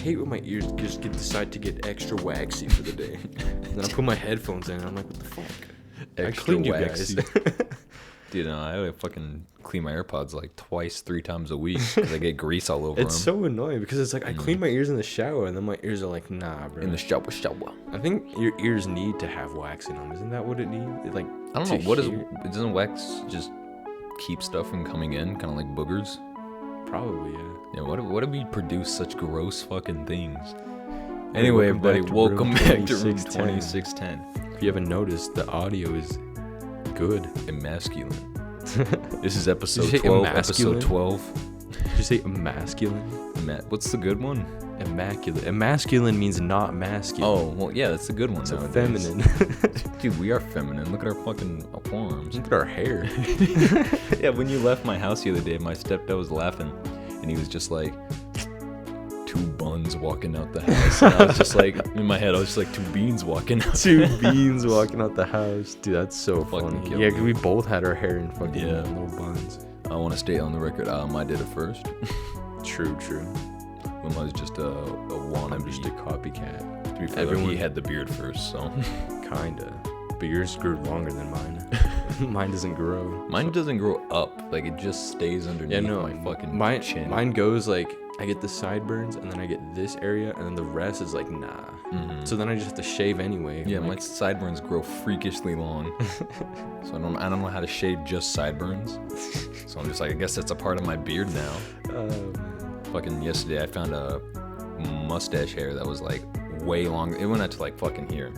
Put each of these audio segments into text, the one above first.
hate when my ears just decide to get extra waxy for the day. And then I put my headphones in and I'm like, what the fuck? Extra I cleaned waxy. you guys. Dude, no, I fucking clean my AirPods like 2-3 times a week because I get grease all over them. It's so annoying because it's like I clean my ears in the shower and then my ears are like, nah, bro. In the shower. I think your ears need to have wax in them. Isn't that what it needs? Like, I don't know. Doesn't wax just keep stuff from coming in? Kind of like boogers? Probably, yeah. Yeah, what if we produce such gross fucking things? Anyway, everybody, welcome welcome back to Room back to Room 2610. If you haven't noticed, the audio is good. Emasculine. This is episode Did you say 12. emasculine? Episode 12. Did you say emasculine? What's the good one? Immaculate. Emasculine means not masculine. Oh, well, yeah, that's a good one. So nowadays. feminine. Dude, we are feminine. Look at our fucking forearms. Look at our hair. Yeah, when you left my house the other day, my stepdad was laughing, and he was just like, 2 buns walking out the house. And I was just like, in my head, I was just like, 2 beans walking out. 2 beans walking out the house. Dude, that's so Fucking funny. kill Yeah, me. 'cause we both had our hair in fucking Yeah. little buns. I want to state on the record, I did it first. True. When I was just a wannabe. I'm just a copycat. To be fair, Everyone- he had the beard first, so. Kinda. But yours grew longer than mine. Mine doesn't grow. Mine doesn't grow up. Like, it just stays underneath my fucking chin. Mine goes like, I get the sideburns, and then I get this area, and then the rest is like, nah. Mhm. So then I just have to shave anyway. Yeah, I'm my like, sideburns grow freakishly long. So I don't know how to shave just sideburns. So I'm just like, I guess that's a part of my beard now. man. Fucking yesterday I found a mustache hair that was like way longer. It went out to like fucking here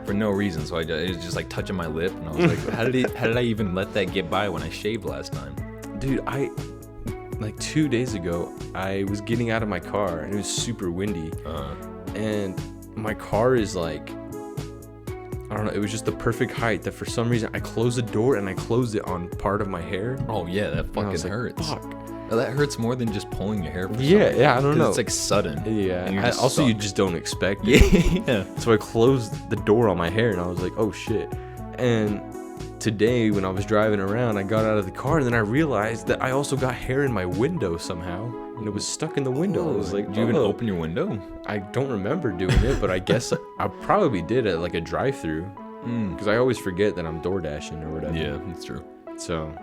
for no reason. So it was just like touching my lip, and I was like, how did I even let that get by when I shaved last time? Dude, like 2 days ago, I was getting out of my car, and it was super windy, and my car is like, I don't know, it was just the perfect height that for some reason I closed the door and I closed it on part of my hair. Oh yeah, that And I was fucking like, hurts. Fuck. Oh, that hurts more than just pulling your hair. For some Yeah, reason, yeah, I don't 'cause know. It's like sudden. Yeah. And you're just Also, you stuck. just don't expect it. Yeah. So I closed the door on my hair, and I was like, oh shit. And today, when I was driving around, I got out of the car, and then I realized that I also got hair in my window somehow, and it was stuck in the window. I was like, did you even "Oh." open your window? I don't remember doing it, but I guess I probably did at like a drive-through, because I always forget that I'm door dashing or whatever. Yeah, that's true. So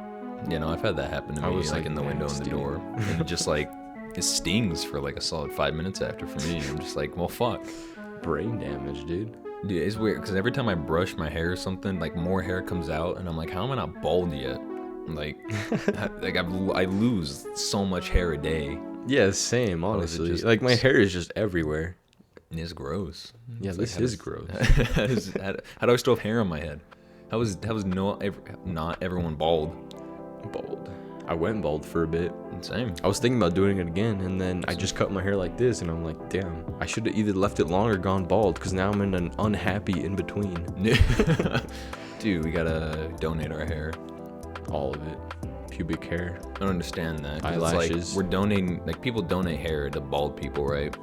Yeah, no, I've had that happen to me. I was like like, in the window and the nasty. door, and it just like it stings for like a solid 5 minutes after. For me, I'm just like, well, fuck. brain damage, dude. Dude, it's weird because every time I brush my hair or something, like more hair comes out, and I'm like, how am I not bald yet? Like, I lose so much hair a day. Yeah, same. Honestly, just- like my hair is just everywhere. And it's gross. Yeah, It's this like, is gross. how do I still have hair on my head? How is not everyone bald? Bald. I went bald for a bit. Same. I was thinking about doing it again, and then I just cut my hair like this, and I'm like, damn, I should have either left it long or gone bald, because now I'm in an unhappy in between. Dude, we gotta donate our hair. All of it. Pubic hair. I don't understand that. 'cause Eyelashes. It's like we're donating, like people donate hair to bald people, right?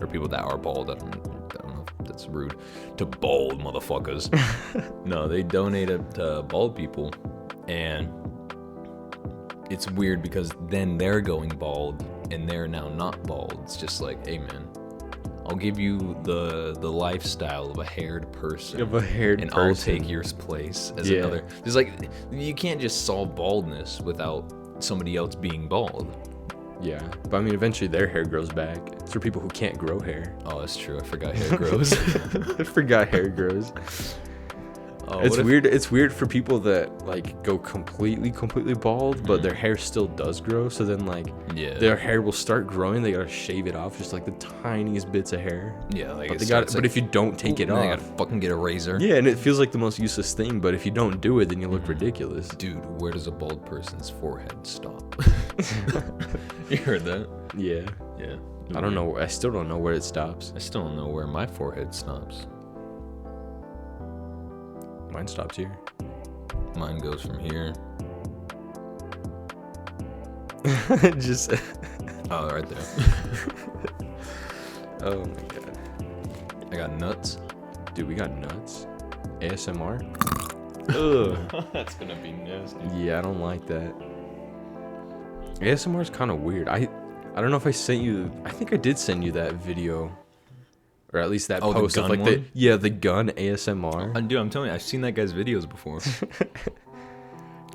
Or people that are bald. I don't know if that's rude. To bald motherfuckers. No, they donate it to bald people, and it's weird because then they're going bald and they're now not bald. It's just like, hey man, I'll give you the lifestyle of a haired person. Of a haired and person. I'll take your place as Yeah. another. There's like, you can't just solve baldness without somebody else being bald. Yeah, but I mean, eventually their hair grows back. It's for people who can't grow hair. Oh, that's true. I forgot hair grows. I forgot hair grows. Oh, It's what if- weird. It's weird for people that like go completely bald, but their hair still does grow. So then like Yeah. their hair will start growing. They gotta shave it off, just like the tiniest bits of hair. Yeah, like But it they got. starts, But like, if you don't take it then I off, gotta fucking get a razor. yeah, and it feels like the most useless thing. But if you don't do it, then you look ridiculous. Dude, where does a bald person's forehead stop? You heard that? Yeah, Yeah. I don't know. I still don't know where it stops. I still don't know where my forehead stops. Mine stops here. Mine goes from here. Just. Oh, right there. Oh my god, I got nuts. dude, we got nuts. ASMR. Ugh. That's gonna be nasty. Yeah, I don't like that. ASMR is kind of weird. I don't know if I sent you. I think I did send you that video, or at least that post the of gun like one? the gun ASMR. Dude, I'm telling you, I've seen that guy's videos before.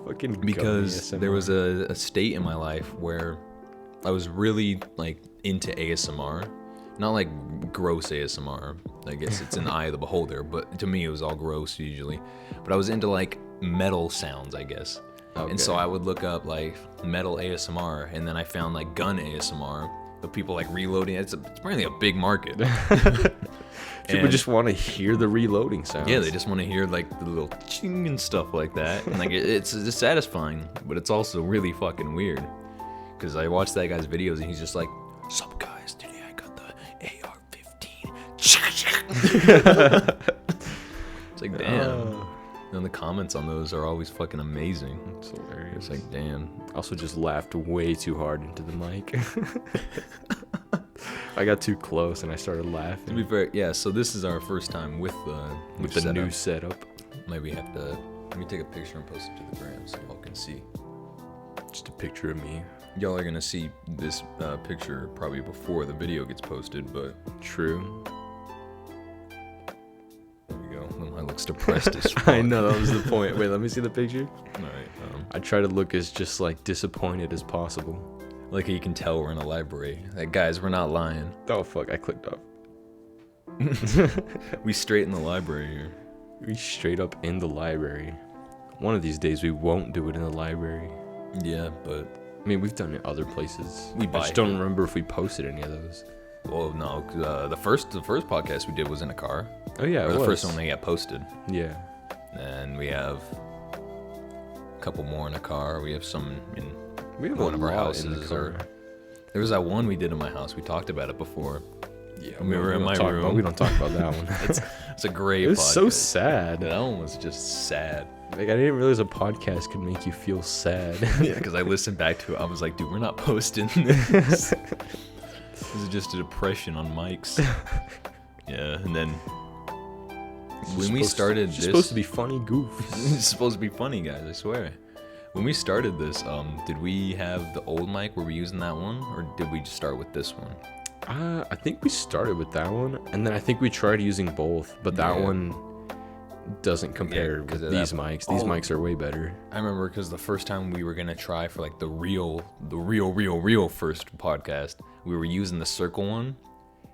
Fucking Because gun ASMR. there was a state in my life where I was really like into ASMR. Not like gross ASMR. I guess it's an eye of the beholder, but to me it was all gross usually. But I was into like metal sounds, I guess. Okay. And so I would look up like metal ASMR, and then I found like gun ASMR of people like reloading. It's apparently a big market. People just want to hear the reloading sounds. Yeah, they just want to hear like the little ching and stuff like that. And like it's satisfying, but it's also really fucking weird. Because I watched that guy's videos and he's just like, "Sup guys, today I got the AR-15." It's like, damn. And the comments on those are always fucking amazing. It's hilarious. It's like, damn. Also just laughed way too hard into the mic. I got too close and I started To laughing. be fair, yeah. So this is our first time with the New setup. Maybe have to. Let me take a picture and post it to the gram so y'all can see. Just a picture of me. Y'all are gonna see this picture probably before the video gets posted, but True. there you go. Mine looks depressed as fuck. I know, that was the point. Wait, let me see the picture. Alright, I try to look as just like disappointed as possible. like you can tell we're in a library. Like, guys, we're not lying. Oh fuck, I clicked off. We straight in the library here. We straight up in the library. One of these days we won't do it in the library. Yeah, but I mean, we've done it other places. We I buy just don't remember if we posted any of those. well, no. The first podcast we did was in a car. Oh yeah, Or it the was. first one that got posted. Yeah. And we have a couple more in a car. We have some in We have one a of our lot in the houses. car. There was that one we did in my house. We talked about it before. Yeah, we were in my room. We don't talk about that one. It's a great It was podcast. so sad. That one was just sad. Like, I didn't realize a podcast could make you feel sad. Yeah, because I listened back to it. I was like, dude, we're not posting this. This is just a depression on mics. Yeah, and then when we started it's this, supposed to be funny goofs. it's supposed to be funny, guys. I swear. When we started this, did we have the old mic? Were we using that one, or did we just start with this one? I think we started with that one, and then I think we tried using both, but that Yeah. one doesn't compare 'cause with of these that- mics. These Oh. mics are way better. I remember because the first time we were gonna try for like the real first podcast, we were using the circle one,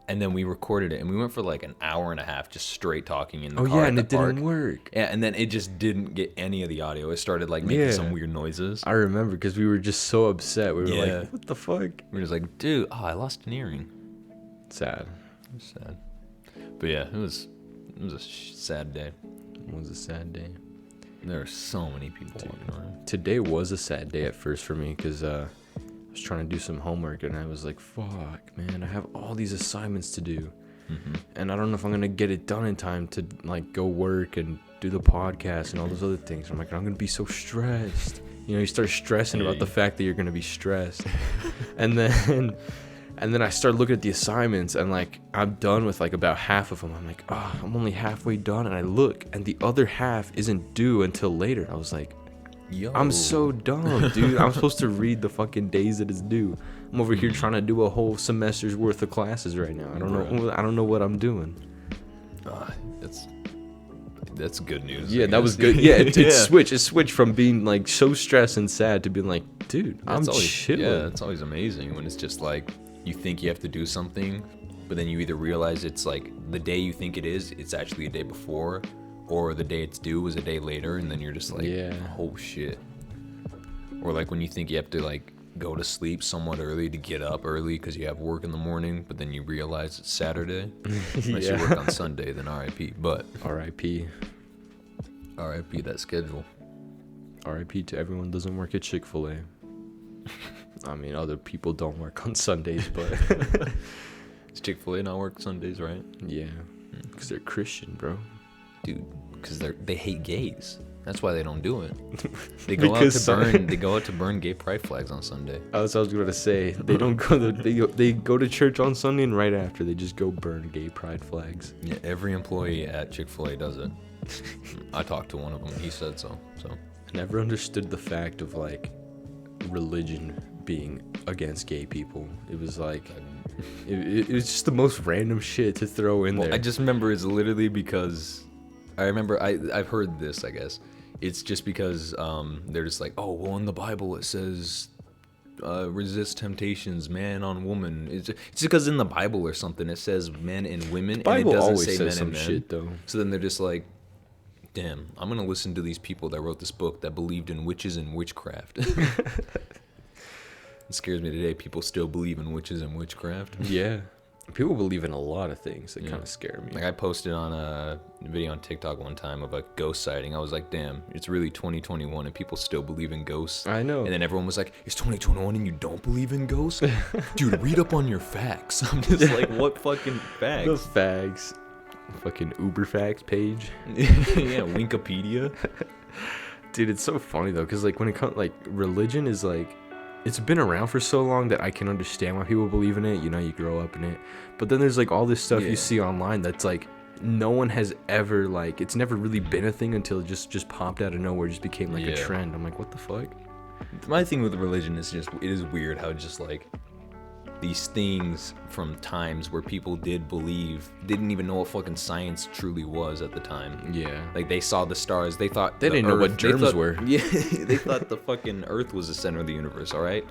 and then we recorded it, and we went for like an hour and a half just straight talking in the Oh car. yeah, at and the it didn't park. work. Yeah, and then it just didn't get any of the audio. It started like making Yeah. some weird noises. I remember because we were just so upset. We were Yeah. like, "What the fuck?" We were just like, dude, I lost an earring. Sad. It was sad. But yeah, it was a sad day. It was a sad day. There are so many people walking around. Today was a sad day at first for me because I was trying to do some homework and I was like, "Fuck, man! I have all these assignments to do, and I don't know if I'm gonna get it done in time to like go work and do the podcast and all those other things." I'm like, "I'm gonna be so stressed." You know, you start stressing about the fact that you're gonna be stressed, and then I started looking at the assignments and like I'm done with like about half of them. I'm like, "Oh, I'm only halfway done," and I look and the other half isn't due until later. I was like, Yo. I'm so dumb, dude. I'm supposed to read the fucking days that it's due. I'm over here trying to do a whole semester's worth of classes right now. I don't know what I'm doing. That's good news. Yeah, I that was guess. good. Yeah, it Yeah. switched from being like so stressed and sad to being like, dude, I'm chilling. Yeah, it's always amazing when it's just like you think you have to do something, but then you either realize it's like the day you think it is, it's actually a day before, or the day it's due was a day later, and then you're just like, Yeah. oh shit. Or like when you think you have to like go to sleep somewhat early to get up early because you have work in the morning, but then you realize it's Saturday. Unless you work on Sunday, then RIP. But R.I.P. RIP that schedule. R.I.P. to everyone who doesn't work at Chick-fil-A. I mean, other people don't work on Sundays, but Does Chick-fil-A not work Sundays, right? yeah, because they're Christian, bro. Dude, because they hate gays. That's why they don't do it. They go out Because to burn. They go out to burn gay pride flags on Sunday. That's what I was going to say. They don't go. They go to church on Sunday, and right after they just go burn gay pride flags. Yeah, every employee at Chick-fil-A does it. I talked to one of them. He said so. So I never understood the fact of like religion being against gay people. It was like, it was just the most random shit to throw in there. I just remember it's literally because I've heard this, I guess. It's just because they're just like, oh, well, in the Bible it says resist temptations, man on woman. It's because in the Bible or something it says men and women, The Bible and it doesn't always say says men some and men. shit though. So then they're just like, damn, I'm gonna listen to these people that wrote this book that believed in witches and witchcraft. It scares me today. People still believe in witches and witchcraft. Yeah. People believe in a lot of things that Yeah. kind of scare me. Like I posted on a video on TikTok one time of a ghost sighting. I was like, damn, it's really 2021 and people still believe in ghosts. I know. And then everyone was like, it's 2021 and you don't believe in ghosts? Dude, read up on your facts. I'm just like, what fucking facts? The fags. Fucking Uber facts page. Yeah, Wikipedia. Dude, it's so funny though, because like when it comes, like religion is like, it's been around for so long that I can understand why people believe in it. You know, you grow up in it. But then there's like all this stuff you see online that's like no one has ever, like, it's never really been a thing until it just popped out of nowhere, just became like a trend. I'm like, what the fuck? My thing with religion is just, it is weird how just like these things from times where people didn't even know what fucking science truly was at the time. Yeah. Like they saw the stars, they thought They didn't know what germs were. Yeah, they thought the fucking Earth was the center of the universe. All right.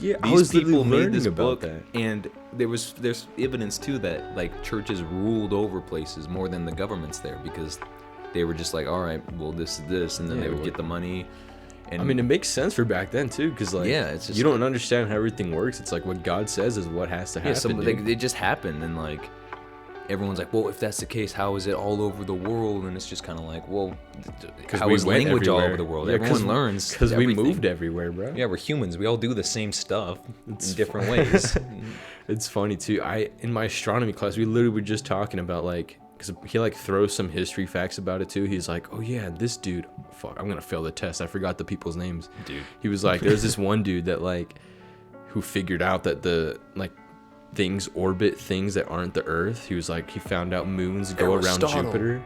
Yeah, These people made this book, and there's evidence too that like churches ruled over places more than the governments there, because they were just like, all right, well this is this, and then they would get the money. And I mean, it makes sense for back then too, because like, it's just, you don't understand how everything works. It's like what God says is what has to happen. Yeah, so it just happened, and like everyone's like, well, if that's the case, how is it all over the world? And it's just kind of like, well, how is language all over the world? Yeah, everyone learns because we moved everywhere, bro. Yeah, we're humans. We all do the same stuff in different ways. It's funny too. In my astronomy class, we literally were just talking about like, because he like throws some history facts about it too. He's like, oh yeah, this dude, fuck, I'm gonna fail the test. I forgot the people's names. Dude. He was like, there's this one dude that like, who figured out that the like things orbit things that aren't the Earth. He was like, he found out moons go around Jupiter,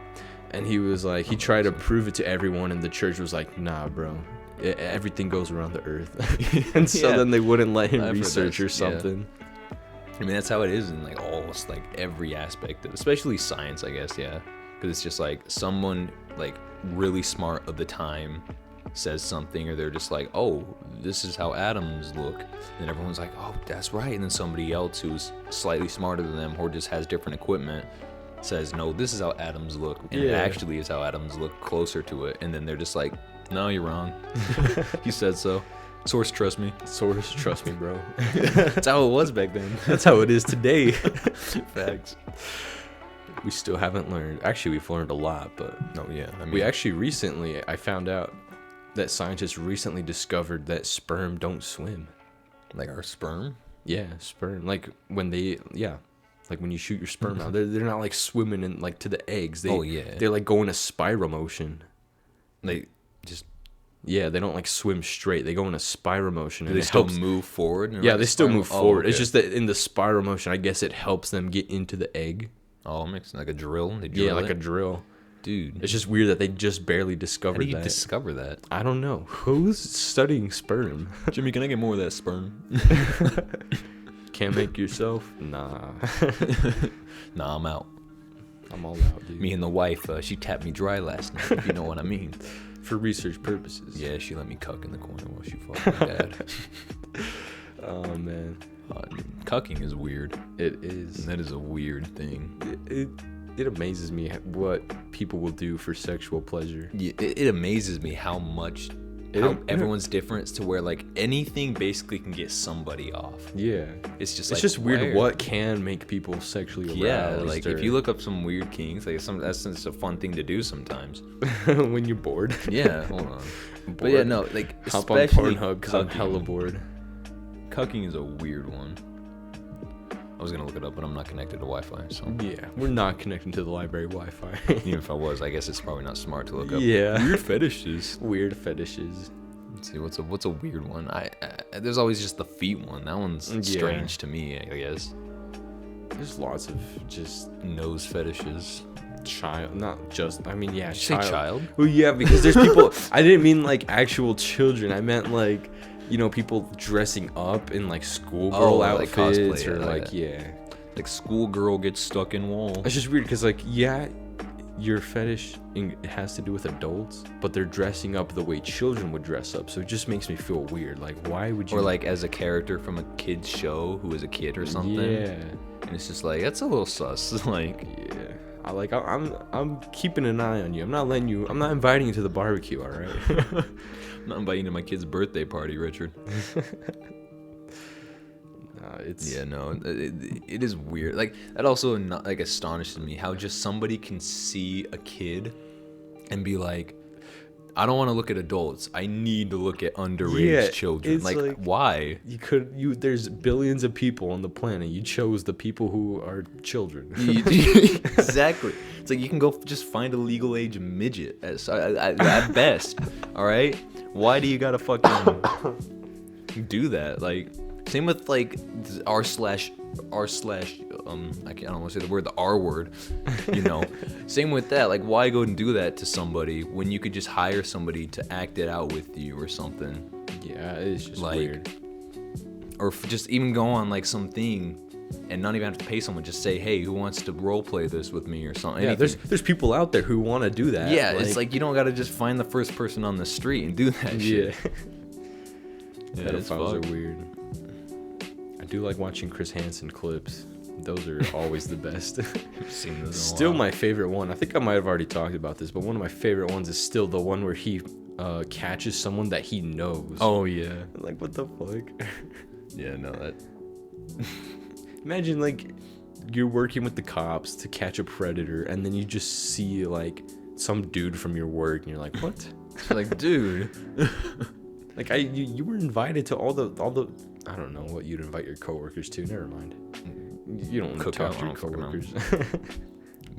and he was like, he tried to prove it to everyone, and the church was like, nah, bro, everything goes around the Earth. And so then they wouldn't let him research or something. Yeah. I mean, that's how it is in like almost like every aspect of, especially science, I guess. Yeah, because it's just like someone like really smart of the time says something, or they're just like, oh, this is how atoms look, and everyone's like, oh, that's right. And then somebody else who's slightly smarter than them or just has different equipment says, no, this is how atoms look, and it actually is how atoms look closer to it. And then they're just like, no, you're wrong. You said so. Source, trust me. Source, trust me, bro. That's how it was back then. That's how it is today. Facts. We still haven't learned. Actually, we've learned a lot, but no, yeah. I mean, we actually recently, I found out that scientists recently discovered that sperm don't swim. Like our sperm? Yeah, sperm. Like when they, like when you shoot your sperm out, they're not like swimming in like to the eggs. They're like going a spiral motion. They just. Yeah, they don't like swim straight. They go in a spiral motion. Do they still move forward? Yeah, they still move forward. Okay. It's just that in the spiral motion, I guess it helps them get into the egg. Oh, it makes like a drill. They drill like a drill. Dude. It's just weird that they just barely discovered that. How do you discover that? I don't know. Who's studying sperm? Jimmy, can I get more of that sperm? Can't make yourself? Nah. Nah, I'm out. I'm all out, dude. Me and the wife, she tapped me dry last night, if you know what I mean. For research purposes. Yeah, she let me cuck in the corner while she fucked my dad. Oh, man. Cucking is weird. It is. That is a weird thing. It amazes me what people will do for sexual pleasure. Yeah, it amazes me how much everyone's different, to where like anything basically can get somebody off. Yeah, it's just weird what can make people sexually aroused. Yeah, like if you look up some weird kinks, like that's just a fun thing to do sometimes when you're bored. Yeah, hold on. But yeah, no, like hop on Pornhub because I'm hella bored. Cucking is a weird one. I was gonna look it up, but I'm not connected to Wi-Fi, so yeah, we're not connecting to the library Wi-Fi. Even if I was, I guess it's probably not smart to look up. Yeah, weird fetishes. Weird fetishes. Let's see, what's a weird one? There's always just the feet one. That one's strange to me, I guess. There's lots of just nose fetishes. Not just. I mean, yeah, child. Say child? Well, yeah, because there's people. I didn't mean like actual children. I meant like you know, people dressing up in like schoolgirl outfits like cosplay, or like like schoolgirl gets stuck in wall. It's just weird because like your fetish it has to do with adults, but they're dressing up the way children would dress up, so it just makes me feel weird. Like, why would you? Or like as a character from a kid's show who is a kid or something. Yeah. And it's just like that's a little sus. Like, yeah. I'm keeping an eye on you. I'm not inviting you to the barbecue, all right? I'm not inviting you to my kid's birthday party, Richard. It is weird. Like that also like astonishes me how just somebody can see a kid and be like, I don't want to look at adults. I need to look at underage children. Like why? There's billions of people on the planet. You chose the people who are children. Exactly. It's like you can go just find a legal age midget at best. All right. Why do you gotta fucking do that? Like, same with like r slash I don't want to say the word, the R word, you know. Same with that. Like, why go and do that to somebody when you could just hire somebody to act it out with you or something? Yeah, it's just like, weird. Or just even go on like something and not even have to pay someone. Just say, hey, who wants to role play this with me or something? Yeah, there's people out there who want to do that. Yeah, it's like you don't got to just find the first person on the street and do that shit. Yeah, pedophiles are weird. I do like watching Chris Hansen clips. Those are always the best. I've seen those still my favorite one. I think I might have already talked about this, but one of my favorite ones is still the one where he catches someone that he knows. Oh yeah. Like, what the fuck? Yeah, no, that. Imagine like you're working with the cops to catch a predator, and then you just see like some dude from your work, and you're like, what? Like, dude. Like you were invited to all the I don't know what you'd invite your coworkers to. Never mind. You don't cook talk out to your coworkers.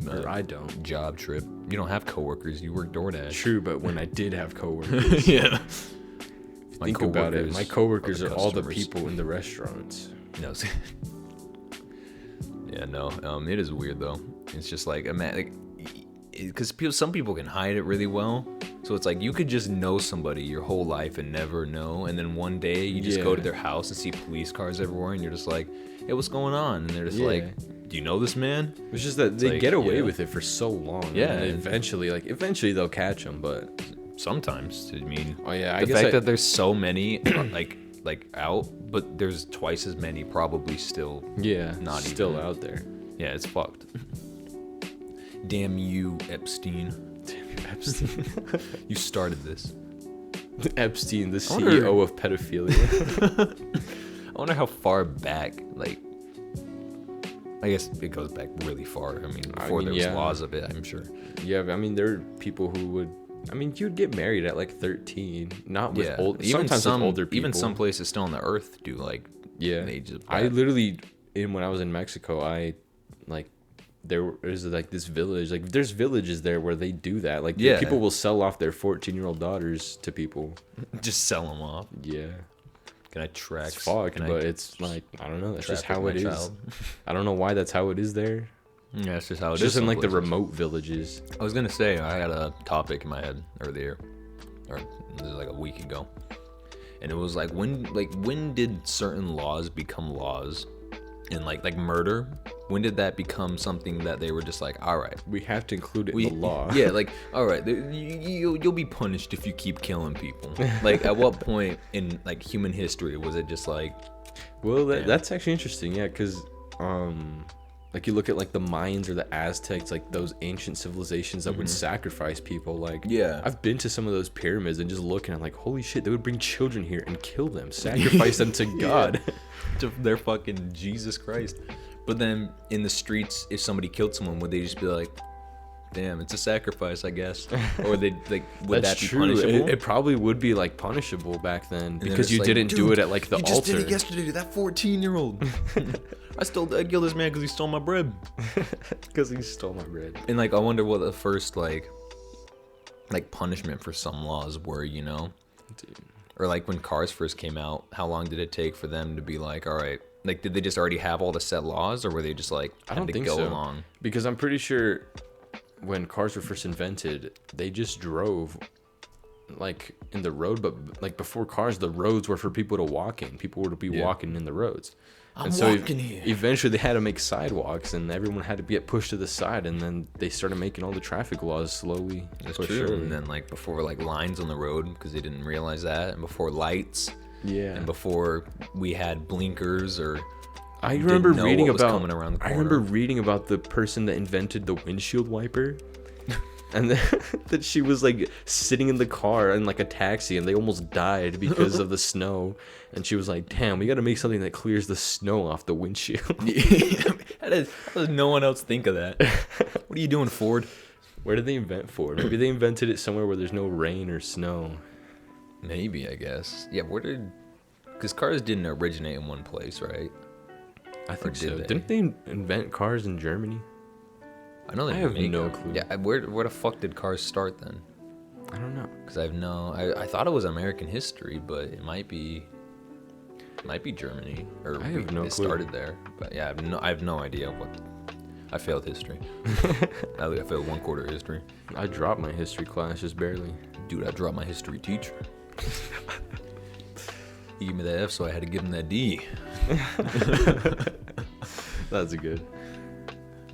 Or I don't. Job trip. You don't have coworkers. You work DoorDash. True, but when I did have coworkers, yeah. Think about it. My coworkers are all the people in the restaurants. No. Yeah, no. It is weird though. It's just like because some people can hide it really well. So it's like you could just know somebody your whole life and never know, and then one day you just go to their house and see police cars everywhere, and you're just like, hey, what's going on? And they're just like, do you know this man? It's just that they get away with it for so long. Yeah. And eventually they'll catch them, but sometimes, I mean, I the fact that there's so many like out, but there's twice as many probably still not still even out there. Yeah, it's fucked. Damn you, Epstein. Damn you, Epstein. You started this. Epstein, the CEO of pedophilia. I wonder how far back, like, I guess it goes back really far. I mean, before there was laws of it, I'm sure. Yeah, I mean, there are people who would, I mean, you'd get married at like 13, not with sometimes with older people. Even some places still on the earth do like ages of I literally, when I was in Mexico, there is like this village, like there's villages there where they do that. Like people will sell off their 14-year-old daughters to people. Just sell them off. Yeah. Can I track? It's fucked, but it's like, I don't know. That's just how it is. I don't know why that's how it is there. Yeah, it's just how it is. Just in like the remote villages. I was gonna say I had a topic in my head earlier, or like a week ago, and it was like when did certain laws become laws, and like murder? When did that become something that they were just like, all right, we have to include it in the law? Yeah, like, all right, you'll be punished if you keep killing people. Like, at what point in like human history was it just like? Well, that's actually interesting, yeah, because like you look at like the Mayans or the Aztecs, like those ancient civilizations that would sacrifice people. Like, I've been to some of those pyramids and just looking at like, holy shit, they would bring children here and kill them, sacrifice them to God, to their fucking Jesus Christ. But then in the streets, if somebody killed someone, would they just be like, damn, it's a sacrifice, I guess? Or would that be punishable? It probably would be like punishable back then because you didn't do it at like the altar. You just did it yesterday to that 14-year-old. I killed this man because he stole my bread. Because he stole my bread. And like, I wonder what the first like punishment for some laws were, you know? Dude. Or like when cars first came out, how long did it take for them to be like, all right, like did they just already have all the set laws, or were they just like I don't think go so. Along? Because I'm pretty sure when cars were first invented, they just drove like in the road, but like before cars, the roads were for people to walk in. People were to be walking in the roads. I'm walking here. Eventually, they had to make sidewalks, and everyone had to get pushed to the side. And then they started making all the traffic laws slowly. That's true. And then like before, like lines on the road because they didn't realize that, and before lights. Yeah. And before we had blinkers or. I remember reading about the person that invented the windshield wiper, and that she was like sitting in the car in like a taxi, and they almost died because of the snow. And she was like, "Damn, we got to make something that clears the snow off the windshield." How does no one else think of that? What are you doing, Ford? Where did they invent Ford? Maybe they invented it somewhere where there's no rain or snow. Maybe, I guess. Yeah, because cars didn't originate in one place, right? I think so. Didn't they invent cars in Germany? I know they. I have no clue. Yeah, where the fuck did cars start then? I don't know. Because I thought it was American history, but it might be Germany, or I have no clue. It started there. But yeah, I have no idea what. I failed history. I failed 1 quarter history. I dropped my history class just barely. Dude, I dropped my history teacher. He gave me that F, so I had to give him that D. That's good.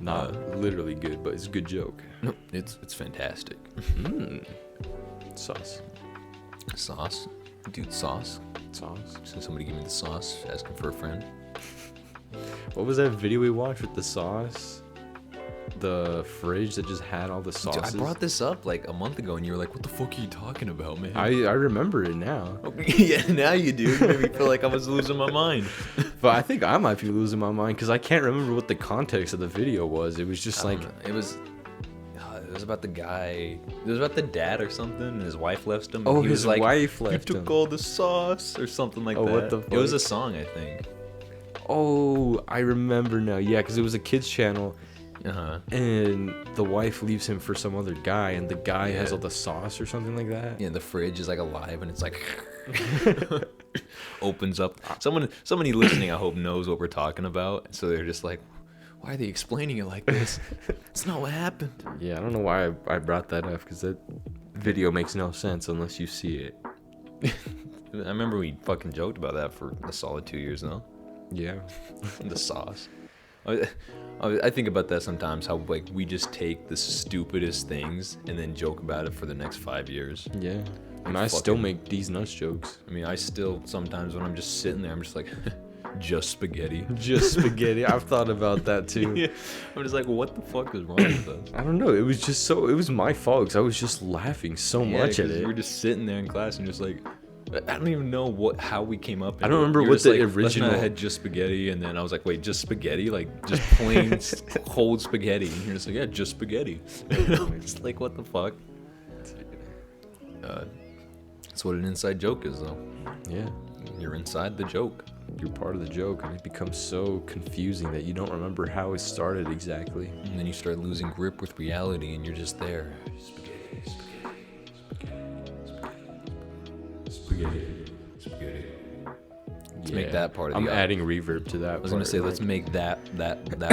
Not literally good, but it's a good joke. No, it's fantastic. Sauce. Sauce? Dude, sauce? Sauce. So somebody give me the sauce, asking for a friend. What was that video we watched with the sauce? The fridge that just had all the sauces. Dude, I brought this up like a month ago, and you were like, "What the fuck are you talking about, man?" I remember it now. Yeah, now you do. You made me feel like I was losing my mind. But I think I might be losing my mind because I can't remember what the context of the video was. It was just like it was about the guy. It was about the dad or something. And his wife left him. Oh, he his was like, wife left him. He took all the sauce or something like that. What the fuck? It was a song, I think. Oh, I remember now. Yeah, because it was a kids channel. And the wife leaves him for some other guy, and the guy has all the sauce or something like that. Yeah, the fridge is like alive, and it's like opens up. Somebody listening, I hope, knows what we're talking about. So they're just like, why are they explaining it like this? It's not what happened. Yeah, I don't know why I brought that up, because that video makes no sense unless you see it. I remember we fucking joked about that for a solid 2 years now. Yeah. The sauce. I think about that sometimes, how like we just take the stupidest things and then joke about it for the next 5 years. Yeah. And I still make these nuts jokes. I mean, I still sometimes when I'm just sitting there, I'm just like, just spaghetti. Just spaghetti. I've thought about that too. Yeah. I'm just like, what the fuck is wrong with us? I don't know. It was my fault because I was just laughing so much at it. We were just sitting there in class and just like, I don't even know how we came up. I don't remember what the original. I had just spaghetti, and then I was like, "Wait, just spaghetti? Like just plain cold spaghetti?" And you're just like, "Yeah, just spaghetti." I'm just like, "What the fuck?" That's what an inside joke is, though. Yeah, you're inside the joke. You're part of the joke, and it becomes so confusing that you don't remember how it started exactly. And then you start losing grip with reality, and you're just there. Spaghetti. Let's make that part of the I'm audio. adding reverb to that. I was gonna say, let's make that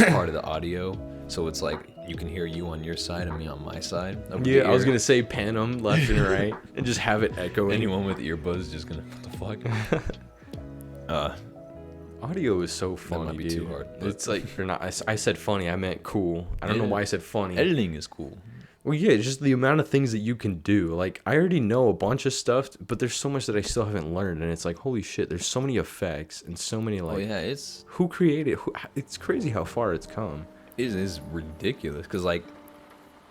part of the audio so it's like you can hear you on your side and me on my side. Yeah, I was gonna say pan them left and right and just have it echoing. Anyone with earbuds is just gonna, what the fuck? Audio is so funny. That might be too hard. It's like, or not. I said funny. I meant cool. I don't know why I said funny. Editing is cool. Well, yeah, it's just the amount of things that you can do. Like, I already know a bunch of stuff, but there's so much that I still haven't learned, and it's like, holy shit, there's so many effects and so many, like... Oh, yeah, it's... Who created... it's crazy how far it's come. It is ridiculous, because, like,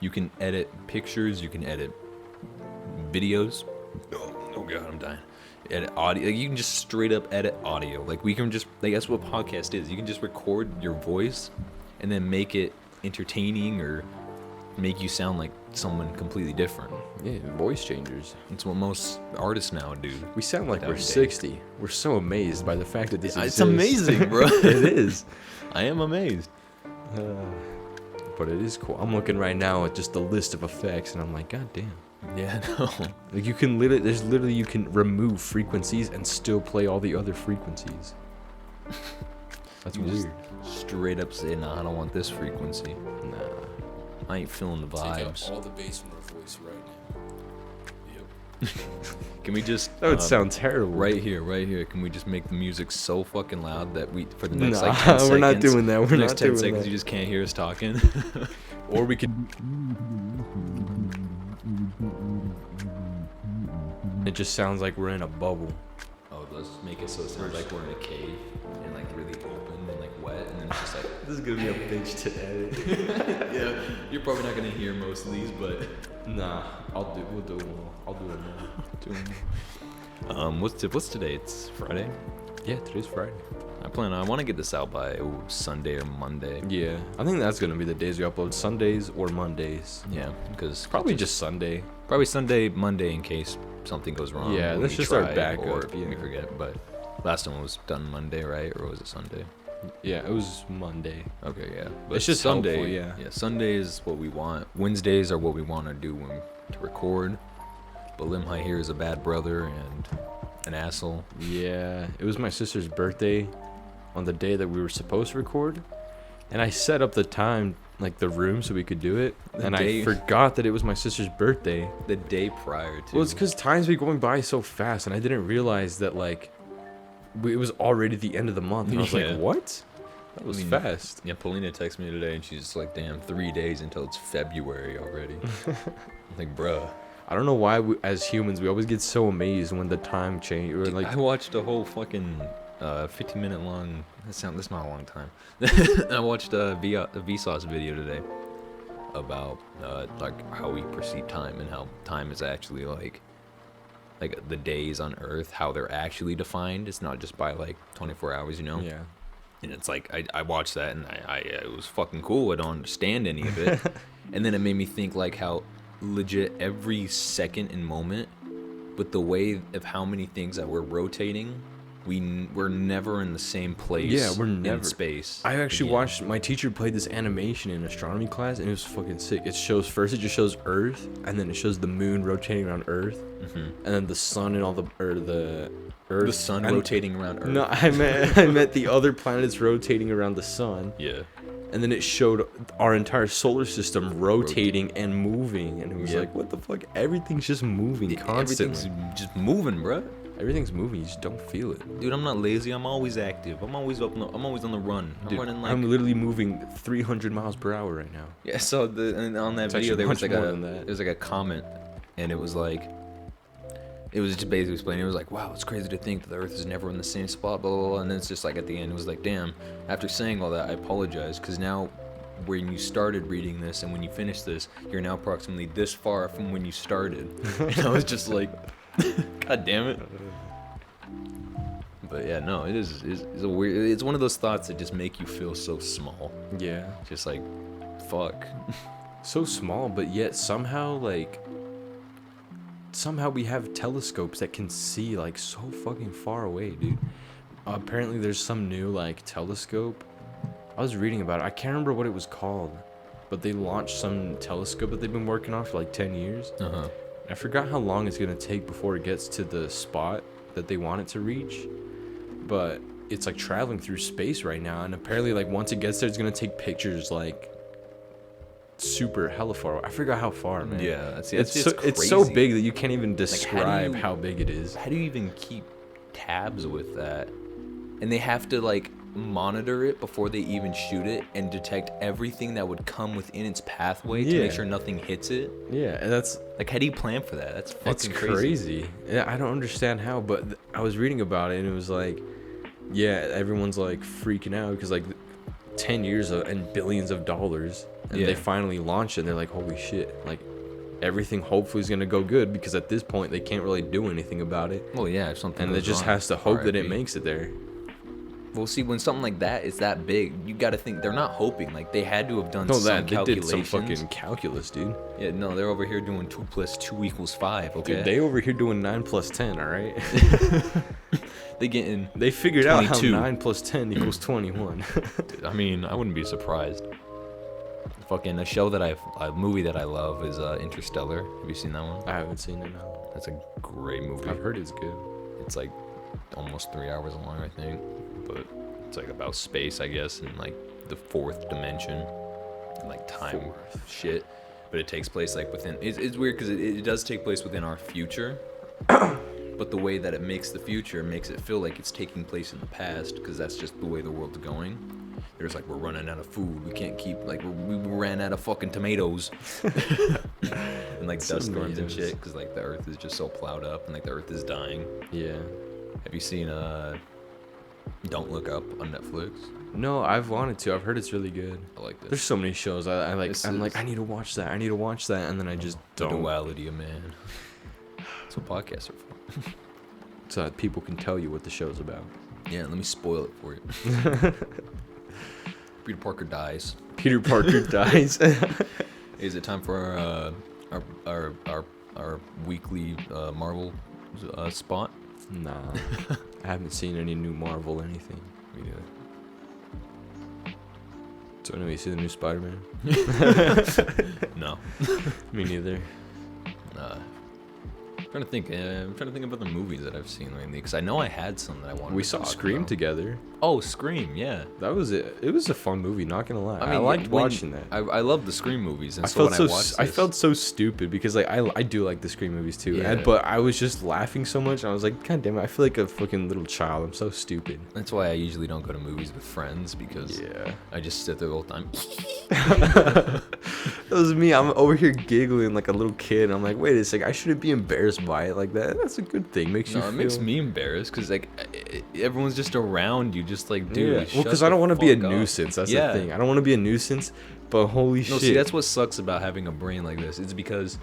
you can edit pictures, you can edit videos. Oh God, I'm dying. Edit audio. Like, you can just straight up edit audio. Like, we can just... Like, that's what a podcast is. You can just record your voice and then make it entertaining or... make you sound like someone completely different. Yeah, voice changers. It's what most artists now do. We sound like we're 60. We're so amazed by the fact that this exists. It's amazing, bro. It is. I am amazed. But it is cool. I'm looking right now at just the list of effects, and I'm like, God damn. Yeah, no. Like, you can literally, you can remove frequencies and still play all the other frequencies. That's weird. Straight up say, nah, I don't want this frequency. Nah. I ain't feeling the vibes. Take out all the bass from our voice right now. Yep. Can we just That would sound terrible. right here? Can we just make the music so fucking loud that we for the next Nah, like 10 seconds? we're not doing that. We're the not next 10 doing seconds that. you just can't hear us talking. Or we could. It just sounds like we're in a bubble. Oh, let's make it so it sounds like we're in a cave and like really open and like wet, and then it's just like This is gonna be a bitch to edit. yeah. You're probably not gonna hear most of these, but Nah, we'll do one. I'll do it now. what's today? It's Friday. Yeah, today's Friday. I want to get this out by Sunday or Monday. Yeah, I think that's gonna be the days we upload, Sundays or Mondays. Yeah, because Probably just Sunday. probably Sunday, Monday in case something goes wrong. Yeah, when that's we just our try, backup, or yeah. we forget. But last one was done Monday, right? Or was it Sunday? Yeah, it was Monday. Okay, yeah. It's just Sunday. helpful, yeah. Yeah, Sunday is what we want. Wednesdays are what we want to do to record. But Limhai here is a bad brother and an asshole. Yeah, it was my sister's birthday on the day that we were supposed to record, and I set up the time, like the room, so we could do it, and I forgot that it was my sister's birthday. The day prior to. Well, it's because time's been going by so fast, and I didn't realize that like it was already the end of the month. And I was Yeah. like, what? That was fast. Yeah, Paulina texted me today, and she's just like, "Damn, 3 days until it's February already." I'm like, bruh. I don't know why as humans we always get so amazed when the time change. Or like I watched a whole fucking 15-minute long. That's not a long time. I watched a Vsauce video today about like how we perceive time and how time is actually like the days on Earth, how they're actually defined. It's not just by like 24 hours, you know. yeah. And it's like I watched that and it was fucking cool. I don't understand any of it. And then it made me think like how legit every second and moment, but the way of how many things that we're rotating, we're never in the same place. Yeah, we're never in space. I actually again. watched my teacher played this animation in astronomy class, and it was fucking sick. It just shows Earth, and then it shows the moon rotating around Earth, and then the sun and all the Earth. The sun and, rotating around Earth. No, I meant the other planets rotating around the sun. Yeah. And then it showed our entire solar system rotating and moving, and it was Yep. like, what the fuck? Everything's just moving constantly. Everything's just moving, bruh. Everything's moving. You just don't feel it. Dude, I'm not lazy. I'm always active. I'm always on the run. I'm Dude, running like. I'm literally moving 300 miles per hour right now. Yeah. So and on that It's video actually there was much like more than that. there was like a comment, and it was like. It was just basically explaining. It was like, wow, it's crazy to think that the Earth is never in the same spot, blah, blah, blah. And then it's just like at the end, it was like, damn, after saying all that, I apologize. Because now, when you started reading this and when you finish this, you're now approximately this far from when you started. And I was just like, God damn it. But yeah, no, it's a weird, it's one of those thoughts that just make you feel so small. Yeah. Just like, fuck. So small, but yet somehow we have telescopes that can see like so fucking far away, dude. Apparently there's some new like telescope. I was reading about it. I can't remember what it was called, but they launched some telescope that they've been working on for like 10 years. Uh-huh. I forgot how long it's gonna take before it gets to the spot that they want it to reach, but it's like traveling through space right now, and apparently like once it gets there, it's gonna take pictures like super hella far. I forgot how far, man. Yeah, it's so crazy. big that you can't even describe you- how big it is. How do you even keep tabs with that? And they have to like monitor it before they even shoot it and detect everything that would come within its pathway to Yeah. make sure nothing hits it. Yeah, and that's Like, how do you plan for that? That's fucking crazy. Yeah, I don't understand how, but I was reading about it and it was like, yeah, everyone's like freaking out because like 10 years and billions of dollars, and Yeah. they finally launched it. And they're like, holy shit! Like everything hopefully is gonna go good because at this point they can't really do anything about it, Well, yeah, if something. and it goes just wrong, has to hope that it RIP. makes it there. Well, see, when something like that is that big, you got to think they're not hoping. Like they had to have done No, some that they did calculations. some fucking calculus, dude. Yeah, no, they're over here doing 2 + 2 = 5. Okay, Dude, they over here doing 9 + 10. All right. they getting. They figured out how 22. 9 + 10 = 21. I mean, I wouldn't be surprised. Fucking a movie that I love is Interstellar. Have you seen that one? I haven't seen it now. That's a great movie. I've heard it's good. It's like almost 3 hours long, I think, but it's like about space, I guess, and like the fourth dimension, and like time shit. But it takes place like within. It's weird because it does take place within our future, But the way that it makes the future makes it feel like it's taking place in the past, because that's just the way the world's going. There's like, we're running out of food. We can't keep, like, we ran out of fucking tomatoes. And like dust storms and shit, because like the earth is just so plowed up and like the earth is dying. Yeah. Have you seen Don't Look Up on Netflix? No, I've wanted to. I've heard it's really good. I like this. There's so many shows I like. This I'm is- like, I need to watch that. I need to watch that, and then I just The don't. duality of man. That's what podcasts are for. So that people can tell you what the show's about. Yeah, let me spoil it for you. Peter Parker dies. Peter Parker dies. Is it time for our weekly Marvel spot? Nah, I haven't seen any new Marvel anything. Me neither. So anyway, you see the new Spider-Man? No. Me neither. I'm trying to think about the movies that I've seen lately, because I know I had some that I wanted We to saw talk Scream about. together. Oh, Scream, yeah. That was it. It was a fun movie. Not gonna lie. I mean, liked when- watching that. I love the Scream movies, and I so felt when so I watched I this, felt so stupid because like I do like the Scream movies too, Yeah. but I was just laughing so much. I was like, God damn it! I feel like a fucking little child. I'm so stupid. that's why I usually don't go to movies with friends, because Yeah, I just sit there the whole time. that was me. I'm over here giggling like a little kid. I'm like, wait a second. I shouldn't be embarrassed by it like that. That's a good thing. Makes you No, feel. it makes me embarrassed, because like everyone's just around you, just like, dude. Yeah. Well, shut because I the don't want to be a fuck up. nuisance. That's Yeah. the thing. I don't want to be a nuisance. But holy No, shit, see, that's what sucks about having a brain like this. It's because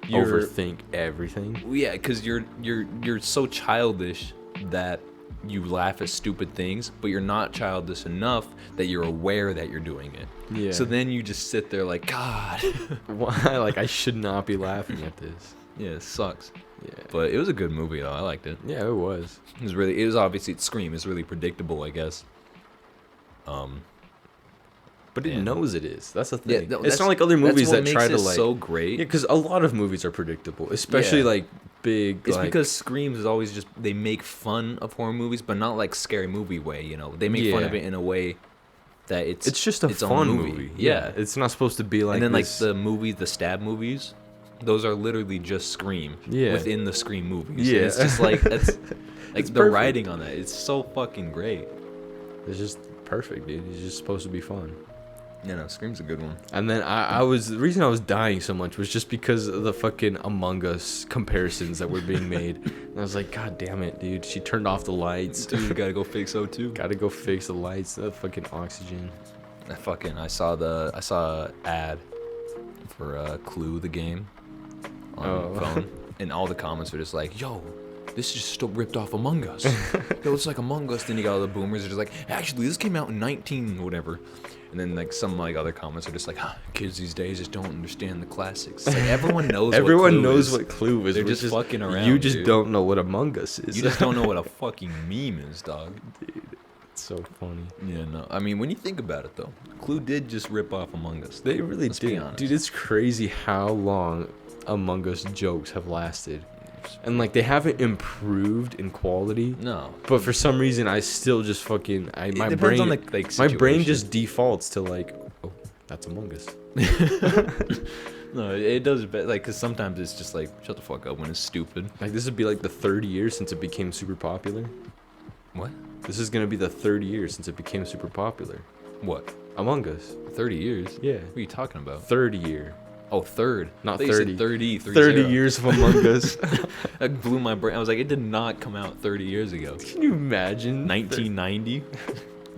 you're overthink everything. Yeah, because you're so childish that you laugh at stupid things, but you're not childish enough that you're aware that you're doing it. Yeah. So then you just sit there like, God. Why? Like I should not be laughing at this. Yeah, it sucks. Yeah. But it was a good movie though. I liked it. Yeah, it was. It was obviously Scream. It's really predictable, I guess. But it Yeah. knows it is. That's the Yeah, thing. no, It's that's- not like other movies that's what that try makes to it like. so great. Yeah, because a lot of movies are predictable, especially Yeah. like big. It's like, because Scream is always just, they make fun of horror movies, but not like scary movie way, you know. They make fun of Yeah. it in a way that it's it's just a its own fun movie. Yeah. It's not supposed to be like. and then this, like the stab movies, those are literally just Scream Yeah. within the Scream movies. Yeah. And it's just like that's like It's the perfect. writing on that. It's so fucking great. It's just perfect, dude. It's just supposed to be fun. Yeah, no, Scream's a good one. And then the reason I was dying so much was just because of the fucking Among Us comparisons that were being made. And I was like, God damn it, dude. She turned off the lights. Dude, you gotta go fix O2. Gotta go fix the lights. That fucking oxygen. I saw an ad for Clue the game on phone, and all the comments were just like, "Yo, this is just ripped off Among Us. Yo, it's like Among Us." Then you got all the boomers are just like, "Actually, this came out in 19 whatever." And then like some like other comments are just like, "Kids these days just don't understand the classics." It's like everyone knows. Everyone what Clue knows is. what Clue is. They're We're just fucking around, You just dude. don't know what Among Us is. You just don't know what a fucking meme is, dog. It's so funny. Yeah, no. I mean, when you think about it though, Clue did just rip off Among Us. They really Let's be did. honest. Dude, it's crazy how long Among Us jokes have lasted. And like they haven't improved in quality. No. But for some reason I still just fucking my depends brain on the, like, my brain situation. just defaults to like, oh, that's Among Us. No, it does, but like, cause sometimes it's just like, shut the fuck up when it's stupid. Like this would be like the third year since it became super popular. What? This is gonna be the third year since it became super popular. What? Among Us. 30 years? Yeah. What are you talking about? Third year. Oh, third. Not I thought you said 30. 30. 30 years of Among Us. That blew my brain. I was like, it did not come out 30 years ago. Can you imagine? 1990?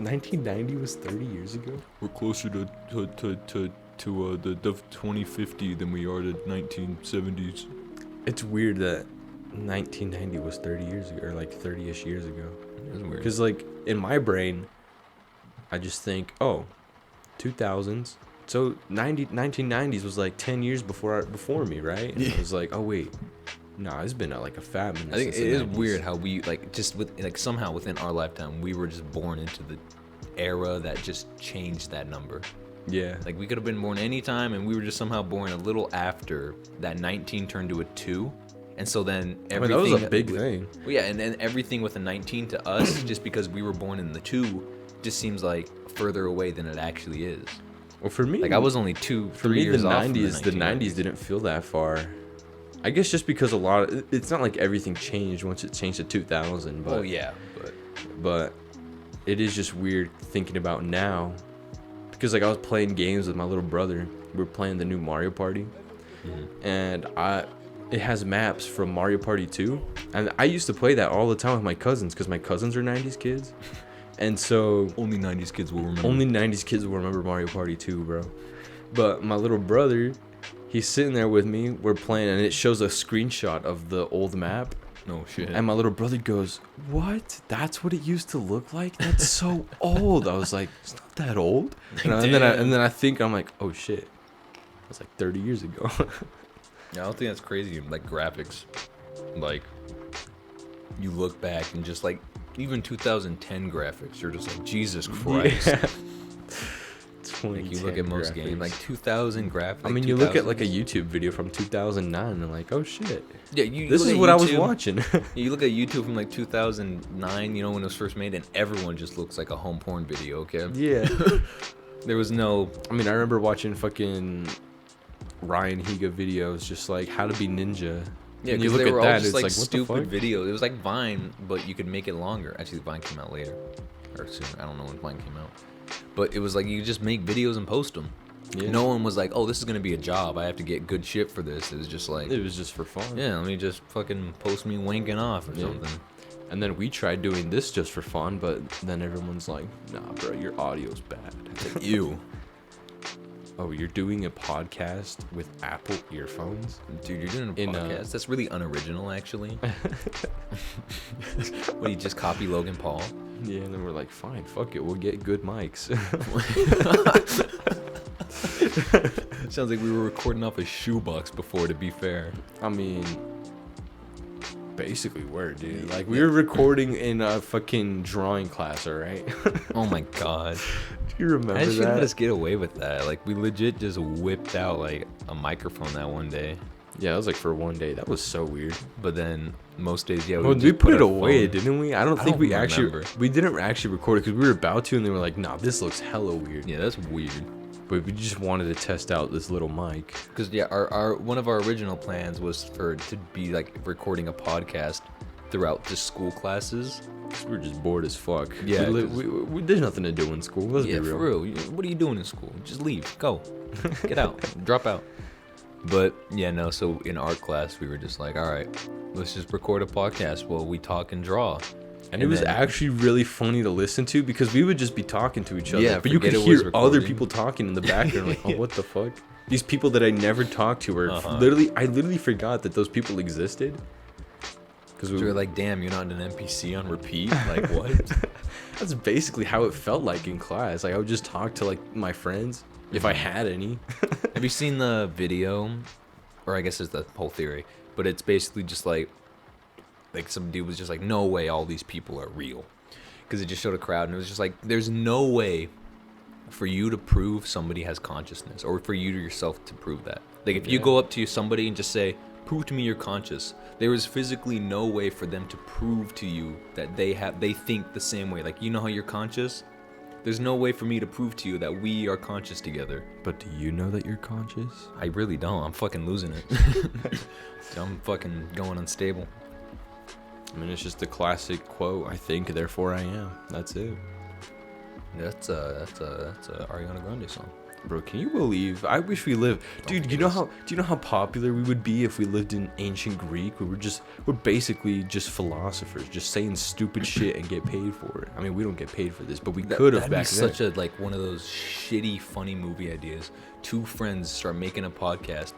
1990 was 30 years ago? We're closer to the 2050 than we are to 1970s. It's weird that 1990 was 30 years ago, or like 30-ish years ago. It was weird. Because like in my brain, I just think, oh, 2000s. So 1990s was like 10 years before me, right? And I was like, oh wait, no, it's been like a fat minute. I think it since the is 90s. weird how we like just with like somehow within our lifetime we were just born into the era that just changed that number. Yeah. Like we could have been born anytime, and we were just somehow born a little after that 19 turned to a 2, and so then I mean, everything. that was a big thing. Well, yeah, and then everything with a 19 to us, just because we were born in the 2, just seems like further away than it actually is. Well, for me, Like I was only 2-3 for me, years the off from 90s, the 90s 1990s. didn't feel that far. I guess just because it's not like everything changed once it changed to 2000, but but it is just weird thinking about now, because like I was playing games with my little brother. We were playing the new Mario Party, and it has maps from Mario Party 2, and I used to play that all the time with my cousins, because my cousins are 90s kids, and so only 90s kids will remember. Only 90s kids will remember Mario Party 2, bro. But my little brother, he's sitting there with me. We're playing, and it shows a screenshot of the old map. No shit. And my little brother goes, "What? That's what it used to look like? That's so old." I was like, "It's not that old." And then I think, I'm like, "Oh shit, that's like 30 years ago." Yeah, I don't think that's crazy. Like graphics, like you look back and just like even 2010 graphics, you're just like, Jesus Christ. Yeah. Like you look at most games, like 2000 graphics. I mean, you look at like a YouTube video from 2009 and like, oh shit. Yeah, this is what YouTube, I was watching. You look at YouTube from like 2009, you know, when it was first made, and everyone just looks like a home porn video, okay? Yeah. There was no... I mean, I remember watching fucking Ryan Higa videos, just like how to be ninja. Yeah, because they were all just like stupid videos. It was like Vine, but you could make it longer. Actually, Vine came out later. Or soon. I don't know when Vine came out. But it was like you could just make videos and post them. Yeah. No one was like, oh, this is going to be a job. I have to get good shit for this. It was just like... It was just for fun. Yeah, let me just fucking post me wanking off or something. And then we tried doing this just for fun, but then everyone's like, nah, bro, your audio's bad. Ew. Oh, you're doing a podcast with Apple earphones? Dude, you're doing a podcast? That's really unoriginal, actually. What, you just copy Logan Paul? Yeah, and then we're like, fine, fuck it, we'll get good mics. Sounds like we were recording off a shoebox before, to be fair. I mean, basically we're, dude. Like, we were recording in a fucking drawing class, alright? Oh my god. Do you remember that? I should let us get away with that. Like, we legit just whipped out, like, a microphone that one day. Yeah, that was like for one day. That was so weird. But then most days, yeah, we put it away, didn't we? I don't think we didn't actually record it because we were about to, and they were like, "Nah, this looks hella weird." Yeah, that's weird. But we just wanted to test out this little mic. Because yeah, our one of our original plans was to be like recording a podcast throughout the school classes. Cause we were just bored as fuck. Yeah, there's nothing to do in school. Let's be real. For real. What are you doing in school? Just leave. Go. Get out. Drop out. But yeah, no. So in art class, we were just like, all right, let's just record a podcast while we talk and draw. And it was actually really funny to listen to because we would just be talking to each other. Yeah, but you could hear other people talking in the background. Like, oh, what the fuck? These people that I never talked to were I literally forgot that those people existed. Because we were like, damn, you're not an NPC on repeat? Like, what? That's basically how it felt like in class. Like, I would just talk to, like, my friends, if I had any. Have you seen the video? Or I guess it's the whole theory. But it's basically just like some dude was just like, no way all these people are real. Because it just showed a crowd, and it was just like, there's no way for you to prove somebody has consciousness, or for you to yourself to prove that. Like, if you go up to somebody and just say, prove to me you're conscious, there is physically no way for them to prove to you that they think the same way. Like, you know how you're conscious? There's no way for me to prove to you that we are conscious together. But do you know that you're conscious? I really don't. I'm fucking losing it. I'm fucking going unstable. I mean, it's just a classic quote. I think, therefore I am. That's it. That's a Ariana Grande song. Bro, can you believe? I wish we lived. Dude, do you know how popular we would be if we lived in ancient Greek? We're basically just philosophers, just saying stupid shit and get paid for it. I mean, we don't get paid for this, but we could have back then. Such a like one of those shitty funny movie ideas. Two friends start making a podcast,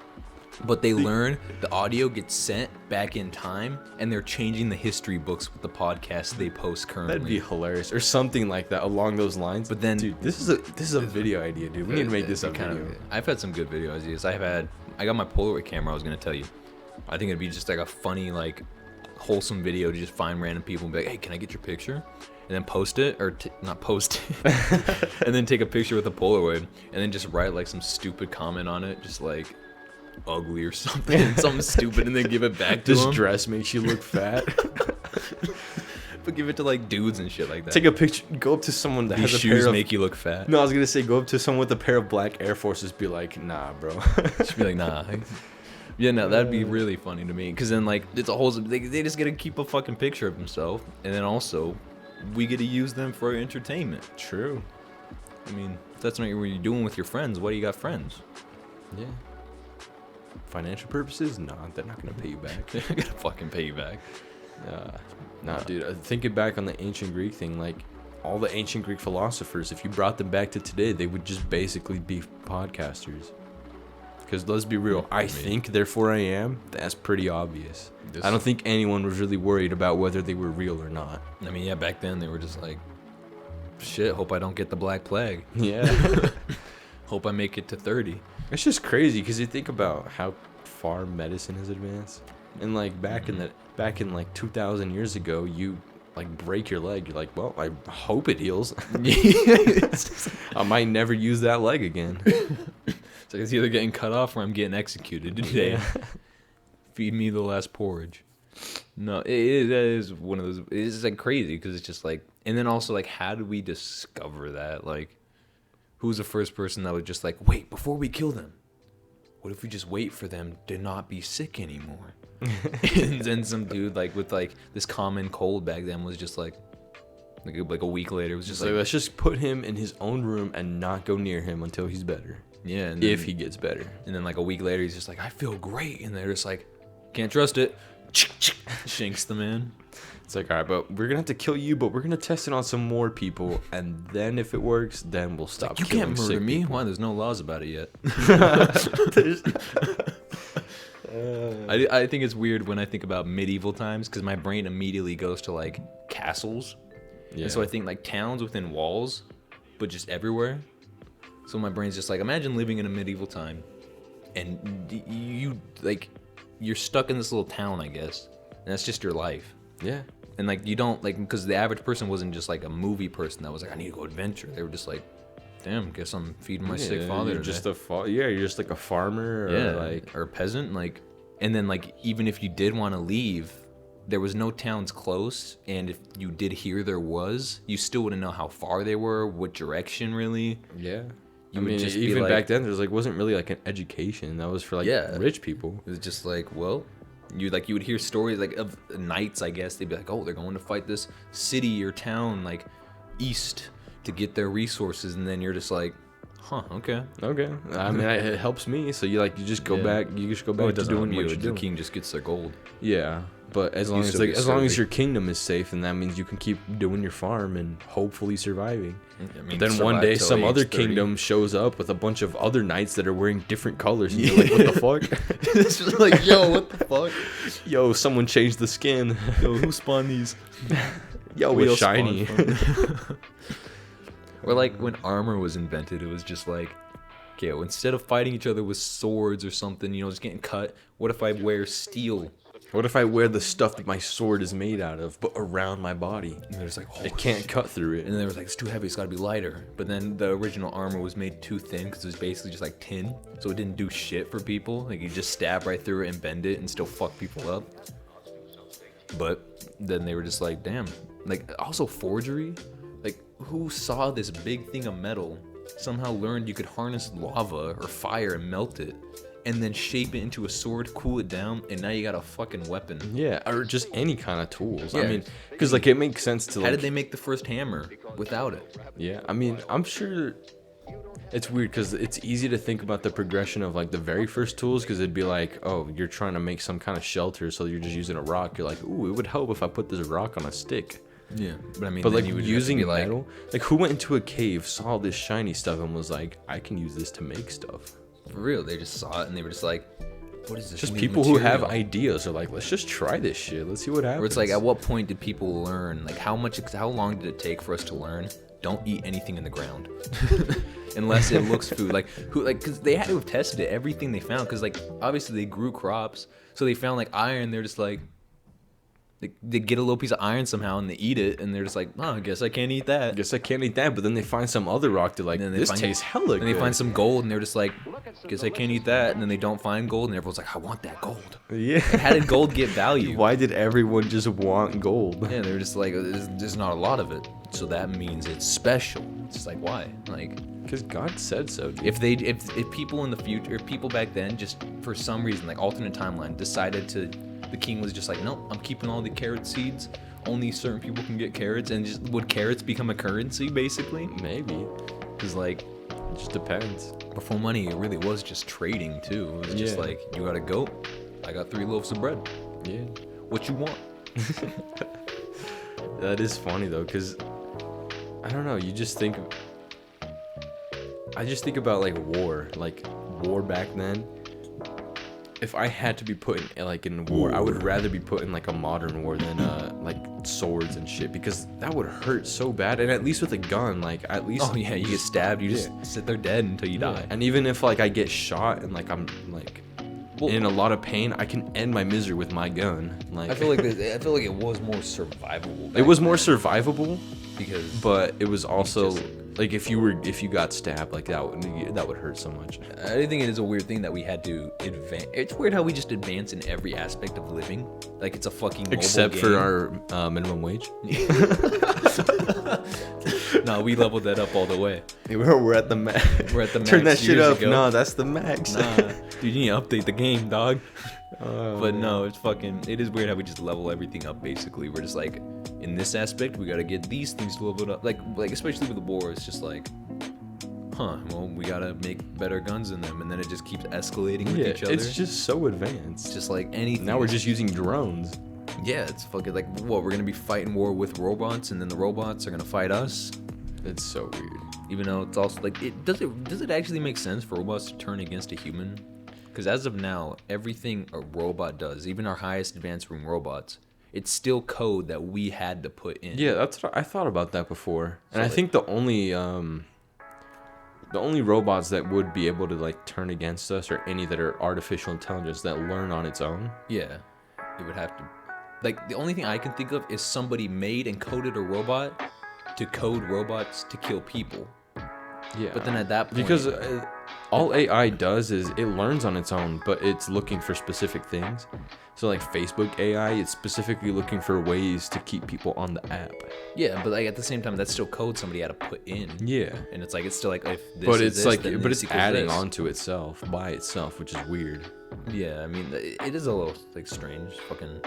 but they learn the audio gets sent back in time, and they're changing the history books with the podcast they post currently. That'd be hilarious, or something like that along those lines. But then, dude, this is a video idea, dude. We need to make this a video. I've had some good video ideas. I got my Polaroid camera. I was gonna tell you. I think it'd be just like a funny, like, wholesome video to just find random people and be like, hey, can I get your picture? And then post it, or not post it, and then take a picture with a Polaroid, and then just write like some stupid comment on it, just like ugly or something, something stupid, and then give it back to this them. Dress makes you look fat. But give it to like dudes and shit like that. Take a picture, go up to someone that These has a shoes pair of, make you look fat. No, I was gonna say go up to someone with a pair of black Air Forces, be like, nah, bro. Just be like, nah. Yeah, no, that'd be really funny to me. Because then, like, it's a whole... They just get to keep a fucking picture of himself. And then also, we get to use them for entertainment. True. I mean, if that's not what you're doing with your friends, why do you got friends? Yeah. Financial purposes? Nah, they're not gonna pay you back. They're gonna fucking pay you back. Nah, dude. Thinking back on the ancient Greek thing, like, all the ancient Greek philosophers, if you brought them back to today, they would just basically be podcasters. Because let's be real, I think, therefore I am. That's pretty obvious. I don't think anyone was really worried about whether they were real or not. I mean, yeah, back then they were just like, shit, hope I don't get the Black Plague. Yeah. Hope I make it to 30. It's just crazy because you think about how far medicine has advanced. And like back in like 2,000 years ago, you like break your leg, you're like, well, I hope it heals. I might never use that leg again. It's like it's either getting cut off or I'm getting executed today. Yeah. Feed me the last porridge. No, it is one of those. It's like crazy because it's just like, and then also like, how did we discover that? Like, who was the first person that was just like, wait, before we kill them, what if we just wait for them to not be sick anymore? And then some dude like with like this common cold back then was just like a week later, it was just like, let's just put him in his own room and not go near him until he's better. Yeah, and then, if he gets better. And then like a week later, he's just like, I feel great, and they're just like, can't trust it. Shanks the man. It's like, all right, but we're gonna have to kill you, but we're gonna test it on some more people, and then if it works, then we'll stop. Like, you killing can't murder me. people. Why? There's no laws about it yet. I think it's weird when I think about medieval times because my brain immediately goes to like castles. Yeah. And so I think like towns within walls, but just everywhere. So my brain's just like, imagine living in a medieval time, and you're stuck in this little town, I guess, and that's just your life. Yeah. And like you don't like, because the average person wasn't just like a movie person that was like, I need to go adventure. They were just like, damn, guess I'm feeding my sick father. You're just you're just like a farmer or or a peasant, like. And then like even if you did want to leave, there was no towns close, and if you did hear there was, you still wouldn't know how far they were, what direction really. Yeah. You I mean, would just even be back then, there's like wasn't really like an education that was for like rich people. It was just like, well, you would hear stories like of knights, I guess. They'd be like, oh, they're going to fight this city or town like east to get their resources, and then you're just like, huh, okay. I mean, it helps me. So you just go back. You just go back to doing what you're doing. The king just gets their gold. Yeah, but as long as your kingdom is safe, then that means you can keep doing your farm and hopefully surviving. I mean, then one day some other kingdom shows up with a bunch of other knights that are wearing different colors, and you're like, what the fuck? It's just like, yo, what the fuck? Yo, someone changed the skin. Yo, who spawned these? Yo, it's shiny. Or like when armor was invented, it was just like, okay, instead of fighting each other with swords or something, just getting cut, what if I wear steel? What if I wear the stuff that my sword is made out of, but around my body? And there's like, it can't cut through it. And then there was like, it's too heavy, it's gotta be lighter. But then the original armor was made too thin because it was basically just like tin, so it didn't do shit for people. Like you just stab right through it and bend it and still fuck people up. But then they were just like, damn. Like also forgery. Like, who saw this big thing of metal, somehow learned you could harness lava or fire and melt it, and then shape it into a sword, cool it down, and now you got a fucking weapon? Yeah, or just any kind of tools. Yeah. I mean, because like it makes sense to How did they make the first hammer without it? Yeah, I mean, I'm sure it's weird because it's easy to think about the progression of like the very first tools because it'd be like, oh, you're trying to make some kind of shelter, so you're just using a rock. You're like, ooh, it would help if I put this rock on a stick. Yeah, but I mean, but like using metal, like who went into a cave, saw this shiny stuff, and was like, I can use this to make stuff. For real, they just saw it and they were just like, what is this? Just people who have ideas are like, let's just try this shit. Let's see what happens. Or it's like, at what point did people learn? Like, how long did it take for us to learn? Don't eat anything in the ground, unless it looks food. Because they had to have tested it, everything they found. Because like obviously they grew crops, so they found like iron. They're just like. They get a little piece of iron somehow and they eat it and they're just like, oh, I guess I can't eat that. But then they find some other rock. They're like, this tastes hella good. And they find some gold and they're just like, guess I can't eat that. And then they don't find gold and everyone's like, I want that gold. Yeah. And how did gold get value? Why did everyone just want gold? Yeah, they're just like, there's not a lot of it. So that means it's special. It's just like, why? Like, because God said so, dude. if people in the future, if people back then just for some reason, like alternate timeline, decided to, the king was just like, nope, I'm keeping all the carrot seeds. Only certain people can get carrots, and just would carrots become a currency basically? Maybe. Because like, It just depends. before money, it really was just trading too. It was just like, you got a goat, I got 3 loaves of bread. Yeah. What you want? That is funny though, because I don't know. I just think about like war back then. If I had to be put in war, I would rather be put in like a modern war than like swords and shit, because that would hurt so bad. And at least with a gun, like at least Oh yeah, you get stabbed, you just sit there dead until you die. And even if like I get shot and like I'm like in a lot of pain, I can end my misery with my gun. Like I feel like it was more survivable. It was more survivable, because but it was also like if you got stabbed, like that would hurt so much. I think it is a weird thing that we had to advance. It's weird how we just advance in every aspect of living. Like it's a fucking mobile Except game. for our minimum wage. No, we leveled that up all the way. We're at the max. We're at the max. Turn that shit years up. ago. No, that's the max. Nah, dude, you need to update the game, dog. But no, it is weird how we just level everything up. Basically, we're just like, in this aspect, we gotta get these things leveled up. Like especially with the war, it's just like, well, we gotta make better guns in them, and then it just keeps escalating with each other. It's just so advanced. It's just like anything. Now we're just using drones. Yeah, it's fucking like, what, we're gonna be fighting war with robots, and then the robots are gonna fight us. It's so weird. Even though it's also like, does it actually make sense for robots to turn against a human? Because as of now, everything a robot does, even our highest advanced room robots, it's still code that we had to put in. Yeah, that's what I thought about that before. And I like- think the only robots that would be able to like turn against us are any that are artificial intelligence that learn on its own. Yeah, it would have to. Like, the only thing I can think of is somebody made and coded a robot to code robots to kill people. Yeah. But then at that point, because all AI does is it learns on its own, but it's looking for specific things. So like Facebook AI, it's specifically looking for ways to keep people on the app. yeah, but like at the same time, that's still code somebody had to put in. Yeah. And it's like, it's still like, if this But is it's this, like, then but this it's equals adding this. on to itself by itself, which is weird. Yeah, I mean, it is a little like strange. Fucking,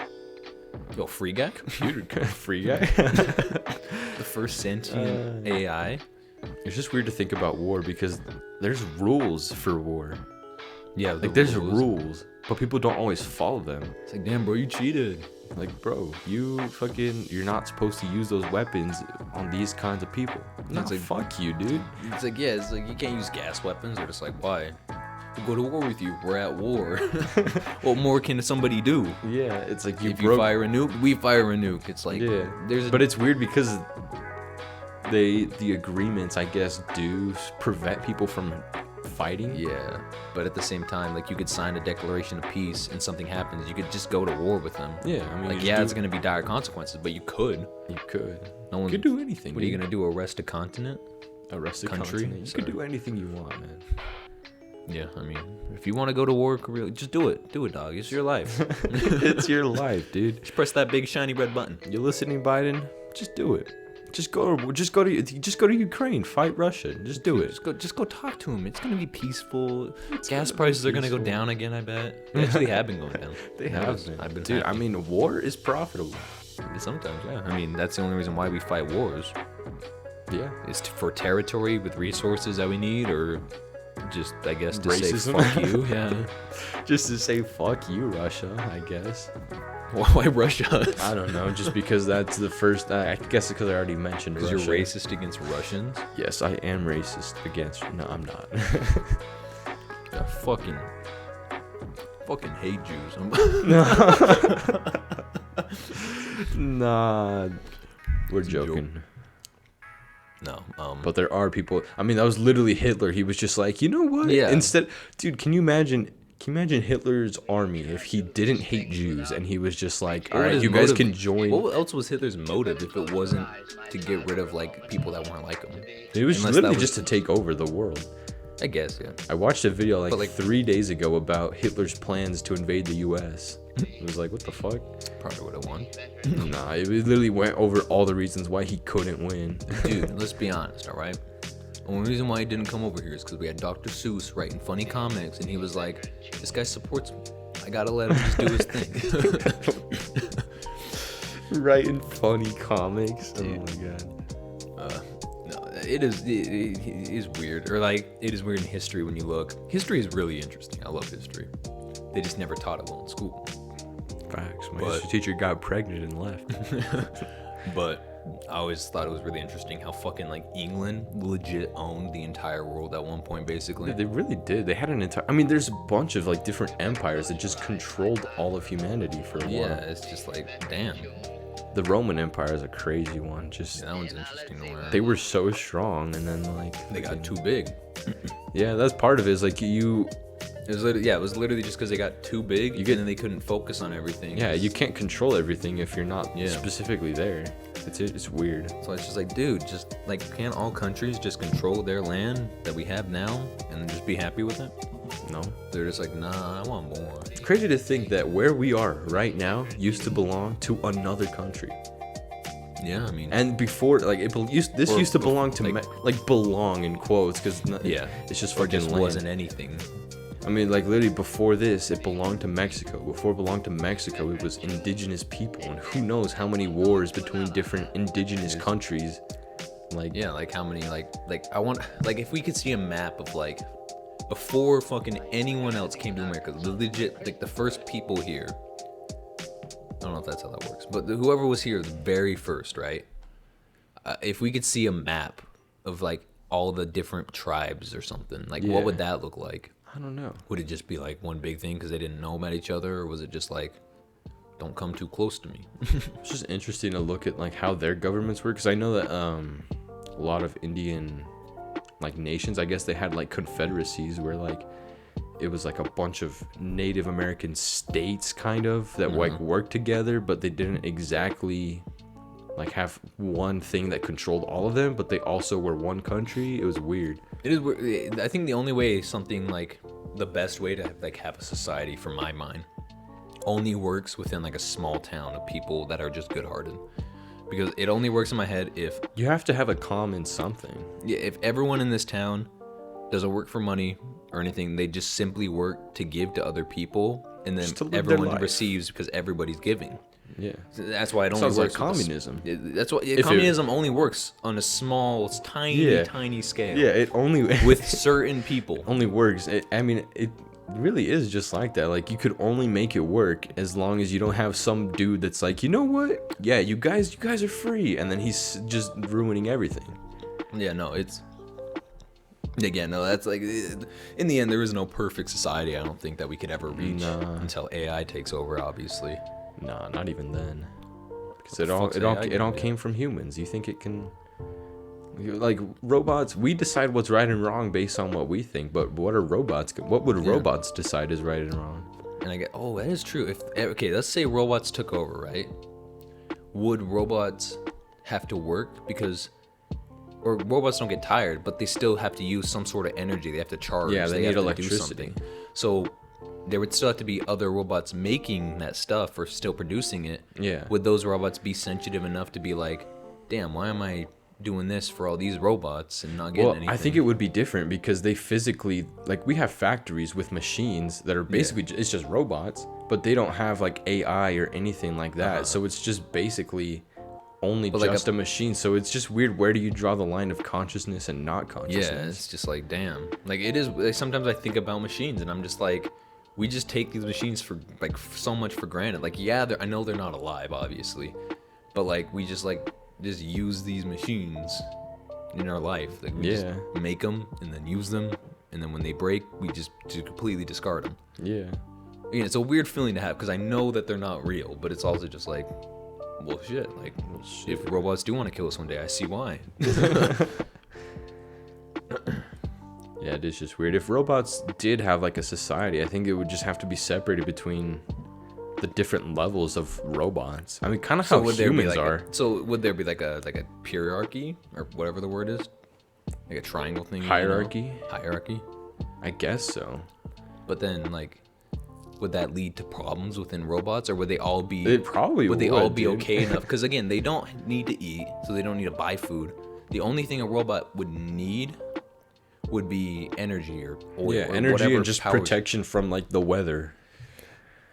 yo, free guy, Computer free guy. the first sentient AI. It's just weird to think about war because there's rules for war. Yeah, Like there's rules, but people don't always follow them. It's like, damn, bro, you cheated. Like, bro, you're not supposed to use those weapons on these kinds of people. No, It's like, fuck you, dude. It's like, yeah, it's like you can't use gas weapons. Or just like, why? We'll go to war with you. We're at war. What more can somebody do? Yeah, it's like If you fire a nuke, we fire a nuke. It's like, Yeah, but it's weird because the agreements, I guess, do prevent people from fighting. yeah, but at the same time, like, you could sign a declaration of peace and something happens, you could just go to war with them. Yeah, I mean, Like, yeah, it's gonna be dire consequences, but you could. You could. No one You could do anything. What are you gonna do? Arrest a continent? Arrest a country? continent? You could do anything you want, man. Yeah, I mean, if you want to go to war, just do it. Do it, dog. It's your life. It's your life, dude. Just press that big shiny red button. You listening, Biden? Just do it. Just go to Ukraine. Fight Russia. Just do it. Just go talk to him. It's gonna be peaceful. Gas prices are gonna go down again, I bet. They actually have been going down. They have been. I've been Dude, happy. I mean, war is profitable. Sometimes, yeah. I mean, that's the only reason why we fight wars. Yeah. Is for territory with resources that we need, or just, I guess, to Racism? say fuck you. Yeah. Just to say fuck you, Russia, I guess. Why Russia? I don't know, just because that's the first. I guess because I already mentioned Because Russia. you're racist against Russians? Yes, I am racist against. No, I'm not. I fucking hate Jews. Nah, we're a joking. No. But there are people. I mean, that was literally Hitler. He was just like, you know what? Yeah. Instead, dude, can you imagine Hitler's army if he didn't hate Jews and he was just like, all What right, his you guys motive- can join. What else was Hitler's motive if it wasn't to get rid of, like, people that weren't like him? It was Unless literally that was- just to take over the world. I guess, yeah. I watched a video But, like 3 days ago about Hitler's plans to invade the U.S. It was like, what the fuck? Probably would have won. Nah, it literally went over all the reasons why he couldn't win. Dude, let's be honest, all right? The only reason why he didn't come over here is because we had Dr. Seuss writing funny comics, and he was like, this guy supports me. I gotta let him just do his thing. Writing funny comics. Dude. Oh my god. No, it is weird. Or like, it is weird in history when you look. History is really interesting. I love history. They just never taught it well in school. Facts. My history teacher got pregnant and left. But I always thought it was really interesting how fucking like England legit owned the entire world at one point, basically. They really did. They had an entire. I mean, there's a bunch of like different empires that just controlled all of humanity for a while. Yeah, it's just like, damn. The Roman Empire is a crazy one. Just Yeah, that one's interesting to learn. they were so strong, and then like They got too big. Yeah, that's part of it. Is like you. It was literally just because they got too big, and then they couldn't focus on everything. Yeah, you can't control everything if you're not Yeah. specifically there. It's weird. So it's just like, dude, just like, can't all countries just control their land that we have now and then just be happy with it? No. They're just like, nah, I want more. Crazy to think that where we are right now used to belong to another country. Yeah, I mean, And before, like, used to belong to like- belong in quotes, because yeah, it's just or fucking just land. wasn't anything. I mean, like, literally before this, it belonged to Mexico. Before it belonged to Mexico, it was indigenous people, and who knows how many wars between different indigenous countries. Like, Yeah, like how many, like I want, like if we could see a map of like before fucking anyone else came to America, the legit, like the first people here. I don't know if that's how that works, but whoever was here, the very first, right? If we could see a map of like all the different tribes or something, like Yeah. what would that look like? I don't know. Would it just be like one big thing because they didn't know about each other, or was it just like, don't come too close to me? It's just interesting to look at like how their governments work, because I know that a lot of Indian like nations, I guess they had like confederacies where like it was like a bunch of Native American states kind of that like worked together, but they didn't exactly like have one thing that controlled all of them, but they also were one country. It was weird. It is weird. I think the only way something like the best way to like have a society, for my mind, only works within like a small town of people that are just good-hearted. Because it only works in my head if You have to have a common something. if everyone in this town doesn't work for money or anything, they just simply work to give to other people, and then Just to live their everyone life. receives because everybody's giving. Yeah. That's why it only Sounds like works with communism. That's why it- communism only works on a small, Yeah. tiny scale. Yeah, it only With certain people. only works. I mean, it really is just like that. Like, you could only make it work as long as you don't have some dude that's like, you know what? Yeah, you guys are free, and then he's just ruining everything. Yeah, no, it's. Again, no, that's like. In the end, there is no perfect society, I don't think, that we could ever reach until AI takes over, obviously. Nah, not even then. Because What the fuck's it AI all gonna came from humans. You think it can? Like robots, we decide what's right and wrong based on what we think. But what are robots? What would robots decide is right and wrong? And I get, oh, that is true. Okay, let's say robots took over, right? Would robots have to work because, or robots don't get tired, but they still have to use some sort of energy. They have to charge. Yeah, they need have to do electricity. something. So there would still have to be other robots making that stuff or still producing it. Yeah. Would those robots be sensitive enough to be like, damn, why am I doing this for all these robots and not getting anything? I think it would be different because they physically, like, we have factories with machines that are basically it's just robots, but they don't have like AI or anything like that. So it's just basically only But like just a machine. So it's just weird. Where do you draw the line of consciousness and not consciousness? Yeah, it's just like, damn. Like, it is, like, sometimes I think about machines and I'm just like, we just take these machines for like so much for granted. Like, yeah, I know they're not alive, obviously, but like we just use these machines in our life. Like, we just make them and then use them, and then when they break, we just completely discard them. Yeah. Again, it's a weird feeling to have because I know that they're not real, but it's also just like, well, shit. Like, if robots do want to kill us one day, I see why. Yeah, it is just weird. If robots did have like a society, I think it would just have to be separated between the different levels of robots. I mean, kind of how humans are. So would there be like a hierarchy or whatever the word is, like a triangle thing? Hierarchy? You know? Hierarchy. I guess so. But then like, would that lead to problems within robots, or would they all be? It probably would. They all be dude. okay enough? Because again, they don't need to eat, so they don't need to buy food. The only thing a robot would need would be energy or oil. Yeah, or energy whatever and just powers. protection from like the weather.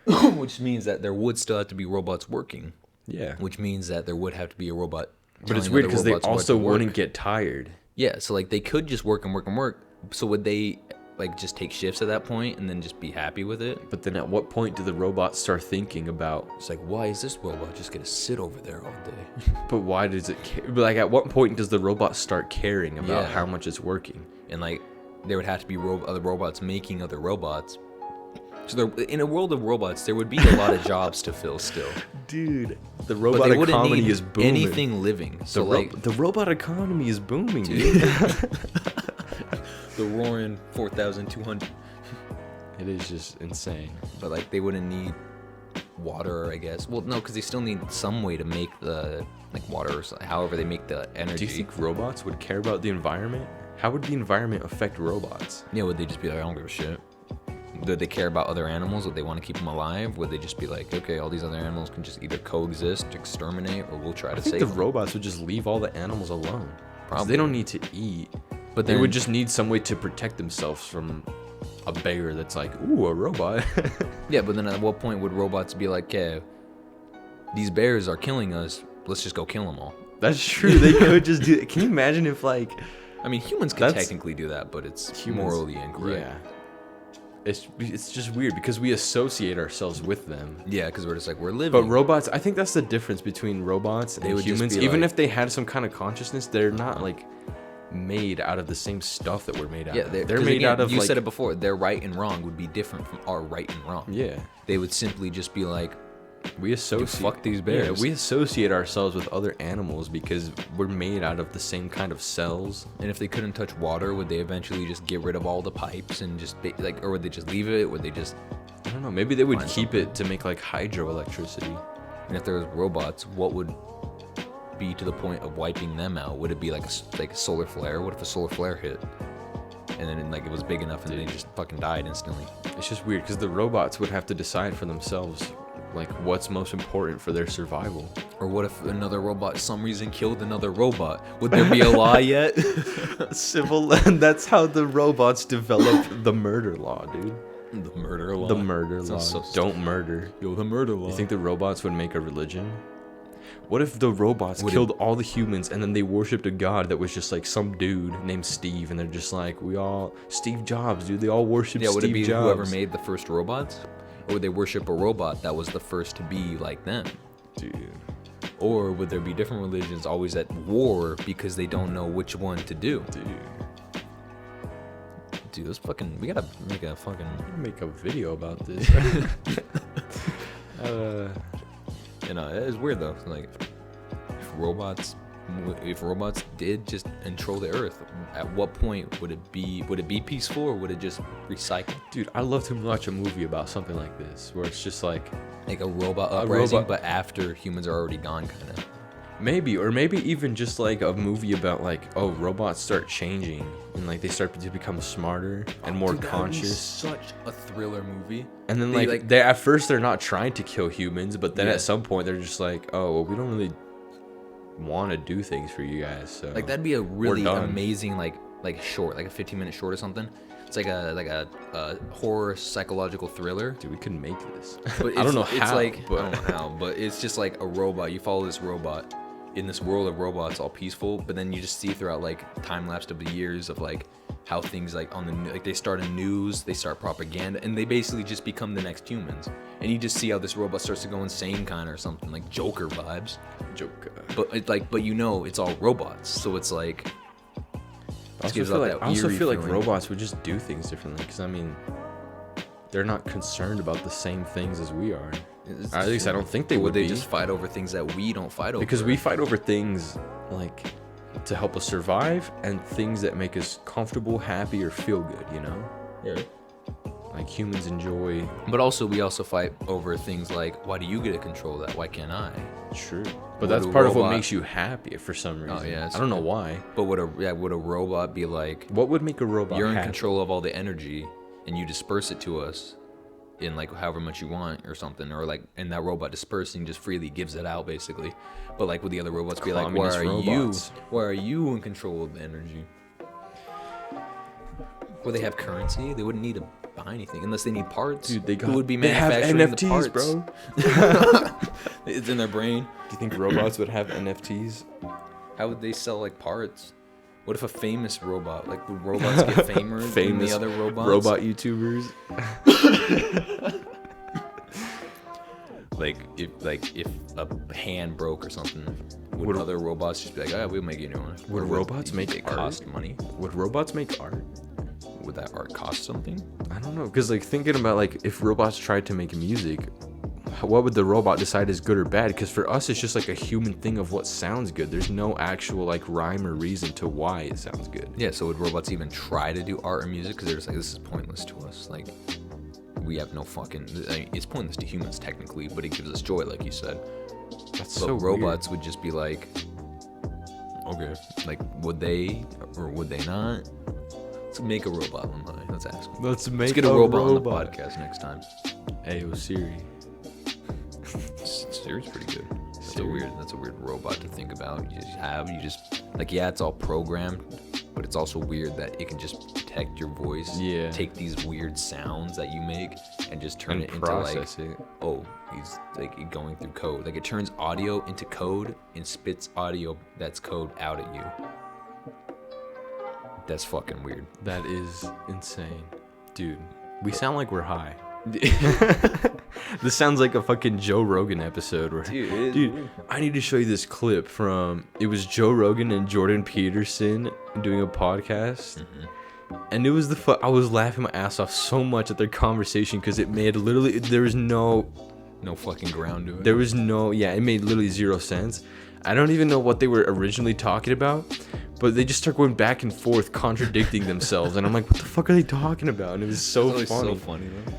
Which means that there would still have to be robots working. Yeah. Which means that there would have to be a robot. But it's telling weird other because they robots what also to work. wouldn't get tired. Yeah, so like they could just work and work and work. So would they like just take shifts at that point and then just be happy with it? But then at what point do the robots start thinking about, It's like, why is this robot just gonna sit over there all day? but why does it care? Like, at what point does the robot start caring about Yeah. how much it's working? And like there would have to be other robots making other robots. So there, in a world of robots, there would be a lot of jobs to fill still. Dude, the But robot they wouldn't economy need is booming. anything living. So The robot economy is booming, dude. the roaring 4,200. It is just insane. But like they wouldn't need water, I guess. Well, no, because they still need some way to make the like water, or however they make the energy. Do you think robots would care about the environment? How would the environment affect robots? Yeah, would they just be like, I don't give a shit? Would they care about other animals? Would they want to keep them alive? Would they just be like, okay, all these other animals can just either coexist, exterminate, or we'll try to I think save the them? robots would just leave all the animals alone. 'Cause Probably. They don't need to eat. But They then would just need some way to protect themselves from a bear that's like, ooh, a robot. yeah, but then at what point would robots be like, yeah, these bears are killing us, let's just go kill them all? That's true. They could just do it. Can you imagine if, like, I mean, humans can That's- technically do that, but it's humans- morally incorrect. yeah. It's just weird because we associate ourselves with them. Yeah, because we're just like, we're living. But robots, I think that's the difference between robots and They would just humans. be Even like- if they had some kind of consciousness, they're not like made out of the same stuff that we're made out yeah, of. they're They're 'cause made again, out of you like, said it before, their right and wrong would be different from our right and wrong. yeah. They would simply just be like, We associate. fuck these Yeah, bears. we associate ourselves with other animals because we're made out of the same kind of cells. and if they couldn't touch water, would they eventually just get rid of all the pipes and just like, or would they just leave it? Would they just, I don't know. Maybe they would Find keep it to make like hydroelectricity. and if there was robots, what would be to the point of wiping them out? Would it be like a solar flare? What if a solar flare hit? And then like it was big enough and they just fucking died instantly. It's just weird because the robots would have to decide for themselves like what's most important for their survival. Or what if another robot, some reason, killed another robot? Would there be a law yet? Civil, that's how the robots develop the murder law, dude. The murder law. The murder law. Sounds so Don't murder. Yo, the murder law. You think the robots would make a religion? What if the robots Would it- killed all the humans and then they worshipped a god that was just like some dude named Steve, and they're just like, we all Steve Jobs, dude. They all worship Yeah, would Steve it be Jobs. whoever made the first robots? Or would they worship a robot that was the first to be like them? Dude. Or would there be different religions always at war because they don't know which one to do? Dude, this fucking, we gotta make a fucking, Make a video about this. you know, it's weird though. Like, if robots did just control the earth, at what point would it be peaceful, or would it just recycle? Dude, I love to watch a movie about something like this where it's just like Like a robot uprising, robot- but after humans are already gone, kind of. maybe even just like a movie about like, oh, robots start changing and like they start to become smarter and more conscious. Such a thriller movie. And then They, like they at first they're not trying to kill humans, but then Yeah. at some point they're just like, oh, well, we don't really want to do things for you guys. So Like that'd be a really done. amazing like short, like a 15-minute short or something. It's like a horror psychological thriller. dude, we could make this. But I don't know it's how, like, but I don't know how, but it's just like a robot. You follow this robot in this world of robots, all peaceful, but then you just see throughout like time lapse of the years of like how things like on the like they start a news, they start propaganda, and they basically just become the next humans. And you just see how this robot starts to go insane, kind of or something like Joker vibes. joke. But it, like, but you know, it's all robots, so it's like. I also gives feel out like that eerie like feeling. robots would just do things differently because I mean, they're not concerned about the same things as we are. It's At least I don't think they Or would they be. just fight over things that we don't fight over? Because we fight over things like to help us survive and things that make us comfortable, happy, or feel good, you know? Yeah. Like humans enjoy. But also, we also fight over things like, why do you get to control that? Why can't I? True. But Would that's a part of what robot- makes you happy for some reason. yeah, I don't know why. But would a robot be like, What would make a robot you're in happy? control of all the energy and you disperse it to us, in like however much you want or something, or like, and that robot dispersing just freely gives it out basically. But like with the other robots, be like, why are you in control of the energy? Or they have currency. They wouldn't need to buy anything unless they need parts. Dude, who would be manufacturing NFTs, the parts, bro. It's in their brain. Do you think robots would have NFTs? How would they sell like parts? What if a famous robot, like would robots get famous than the other robots? Robot YouTubers. like if a hand broke or something, would other robots just be like, oh, we'll make you a new one? Would robots make it art? Cost money? Would robots make art? Would that art cost something? I don't know, because like thinking about like if robots tried to make music, what would the robot decide is good or bad? Because for us, it's just like a human thing of what sounds good. There's no actual like rhyme or reason to why it sounds good. Yeah, so would robots even try to do art or music? Because they're just like, this is pointless to us. Like, we have no fucking... I mean, it's pointless to humans technically, but it gives us joy, like you said. That's but so robots weird. would just be like, okay, like, would they or would they not? Let's make a robot one day. Let's ask them. Let's get a robot on the podcast next time. Hey, yo, Siri. Siri's pretty good. That's a weird robot to think about. You just like, yeah, it's all programmed, but it's also weird that it can just detect your voice, take these weird sounds that you make, and just turn it into like, oh, he's like going through code. Like it turns audio into code and spits audio that's code out at you. That's fucking weird. That is insane, dude. We sound like we're high. This sounds like a fucking Joe Rogan episode. Where, dude, I need to show you this clip from. It was Joe Rogan and Jordan Peterson doing a podcast, and it was I was laughing my ass off so much at their conversation because it made literally there was no fucking ground to it. There was it made literally zero sense. I don't even know what they were originally talking about, but they just start going back and forth, contradicting themselves, and I'm like, what the fuck are they talking about? And it was so funny. So funny though.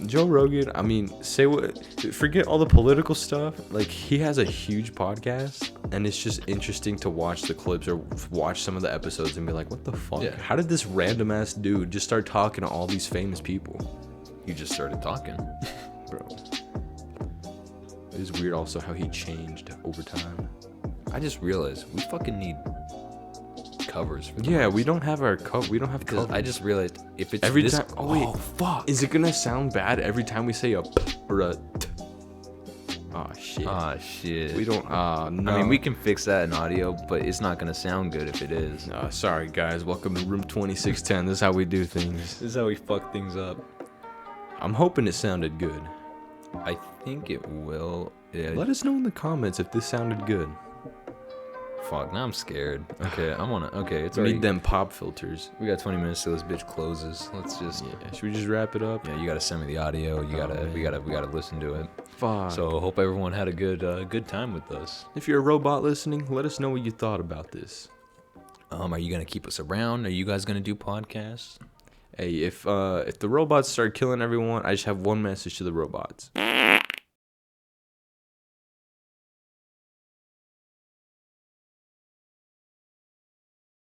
Joe Rogan, I mean, forget all the political stuff. Like, he has a huge podcast, and it's just interesting to watch the clips or watch some of the episodes and be like, what the fuck? Yeah. How did this random ass dude just start talking to all these famous people? He just started talking. Bro. It is weird also how he changed over time. I just realized we fucking need covers for we don't have our we don't have covers. I just realized if it's every time fuck, is it gonna sound bad every time we say a p or a t? Oh shit. We don't no. I mean, we can fix that in audio, but it's not gonna sound good if it is. Sorry guys, welcome to Room 2610. This is how we do things. This is how we fuck things up. I'm hoping it sounded good. I think it will. Yeah. Let us know in the comments if this sounded good. Fuck, now I'm scared. Okay, it's we need them pop filters. We got 20 minutes till this bitch closes. Let's just should we just wrap it up? Yeah, you gotta send me the audio. We gotta listen to it. Fuck. So hope everyone had a good time with us. If you're a robot listening, let us know what you thought about this. Are you gonna keep us around? Are you guys gonna do podcasts? Hey, if the robots start killing everyone, I just have one message to the robots.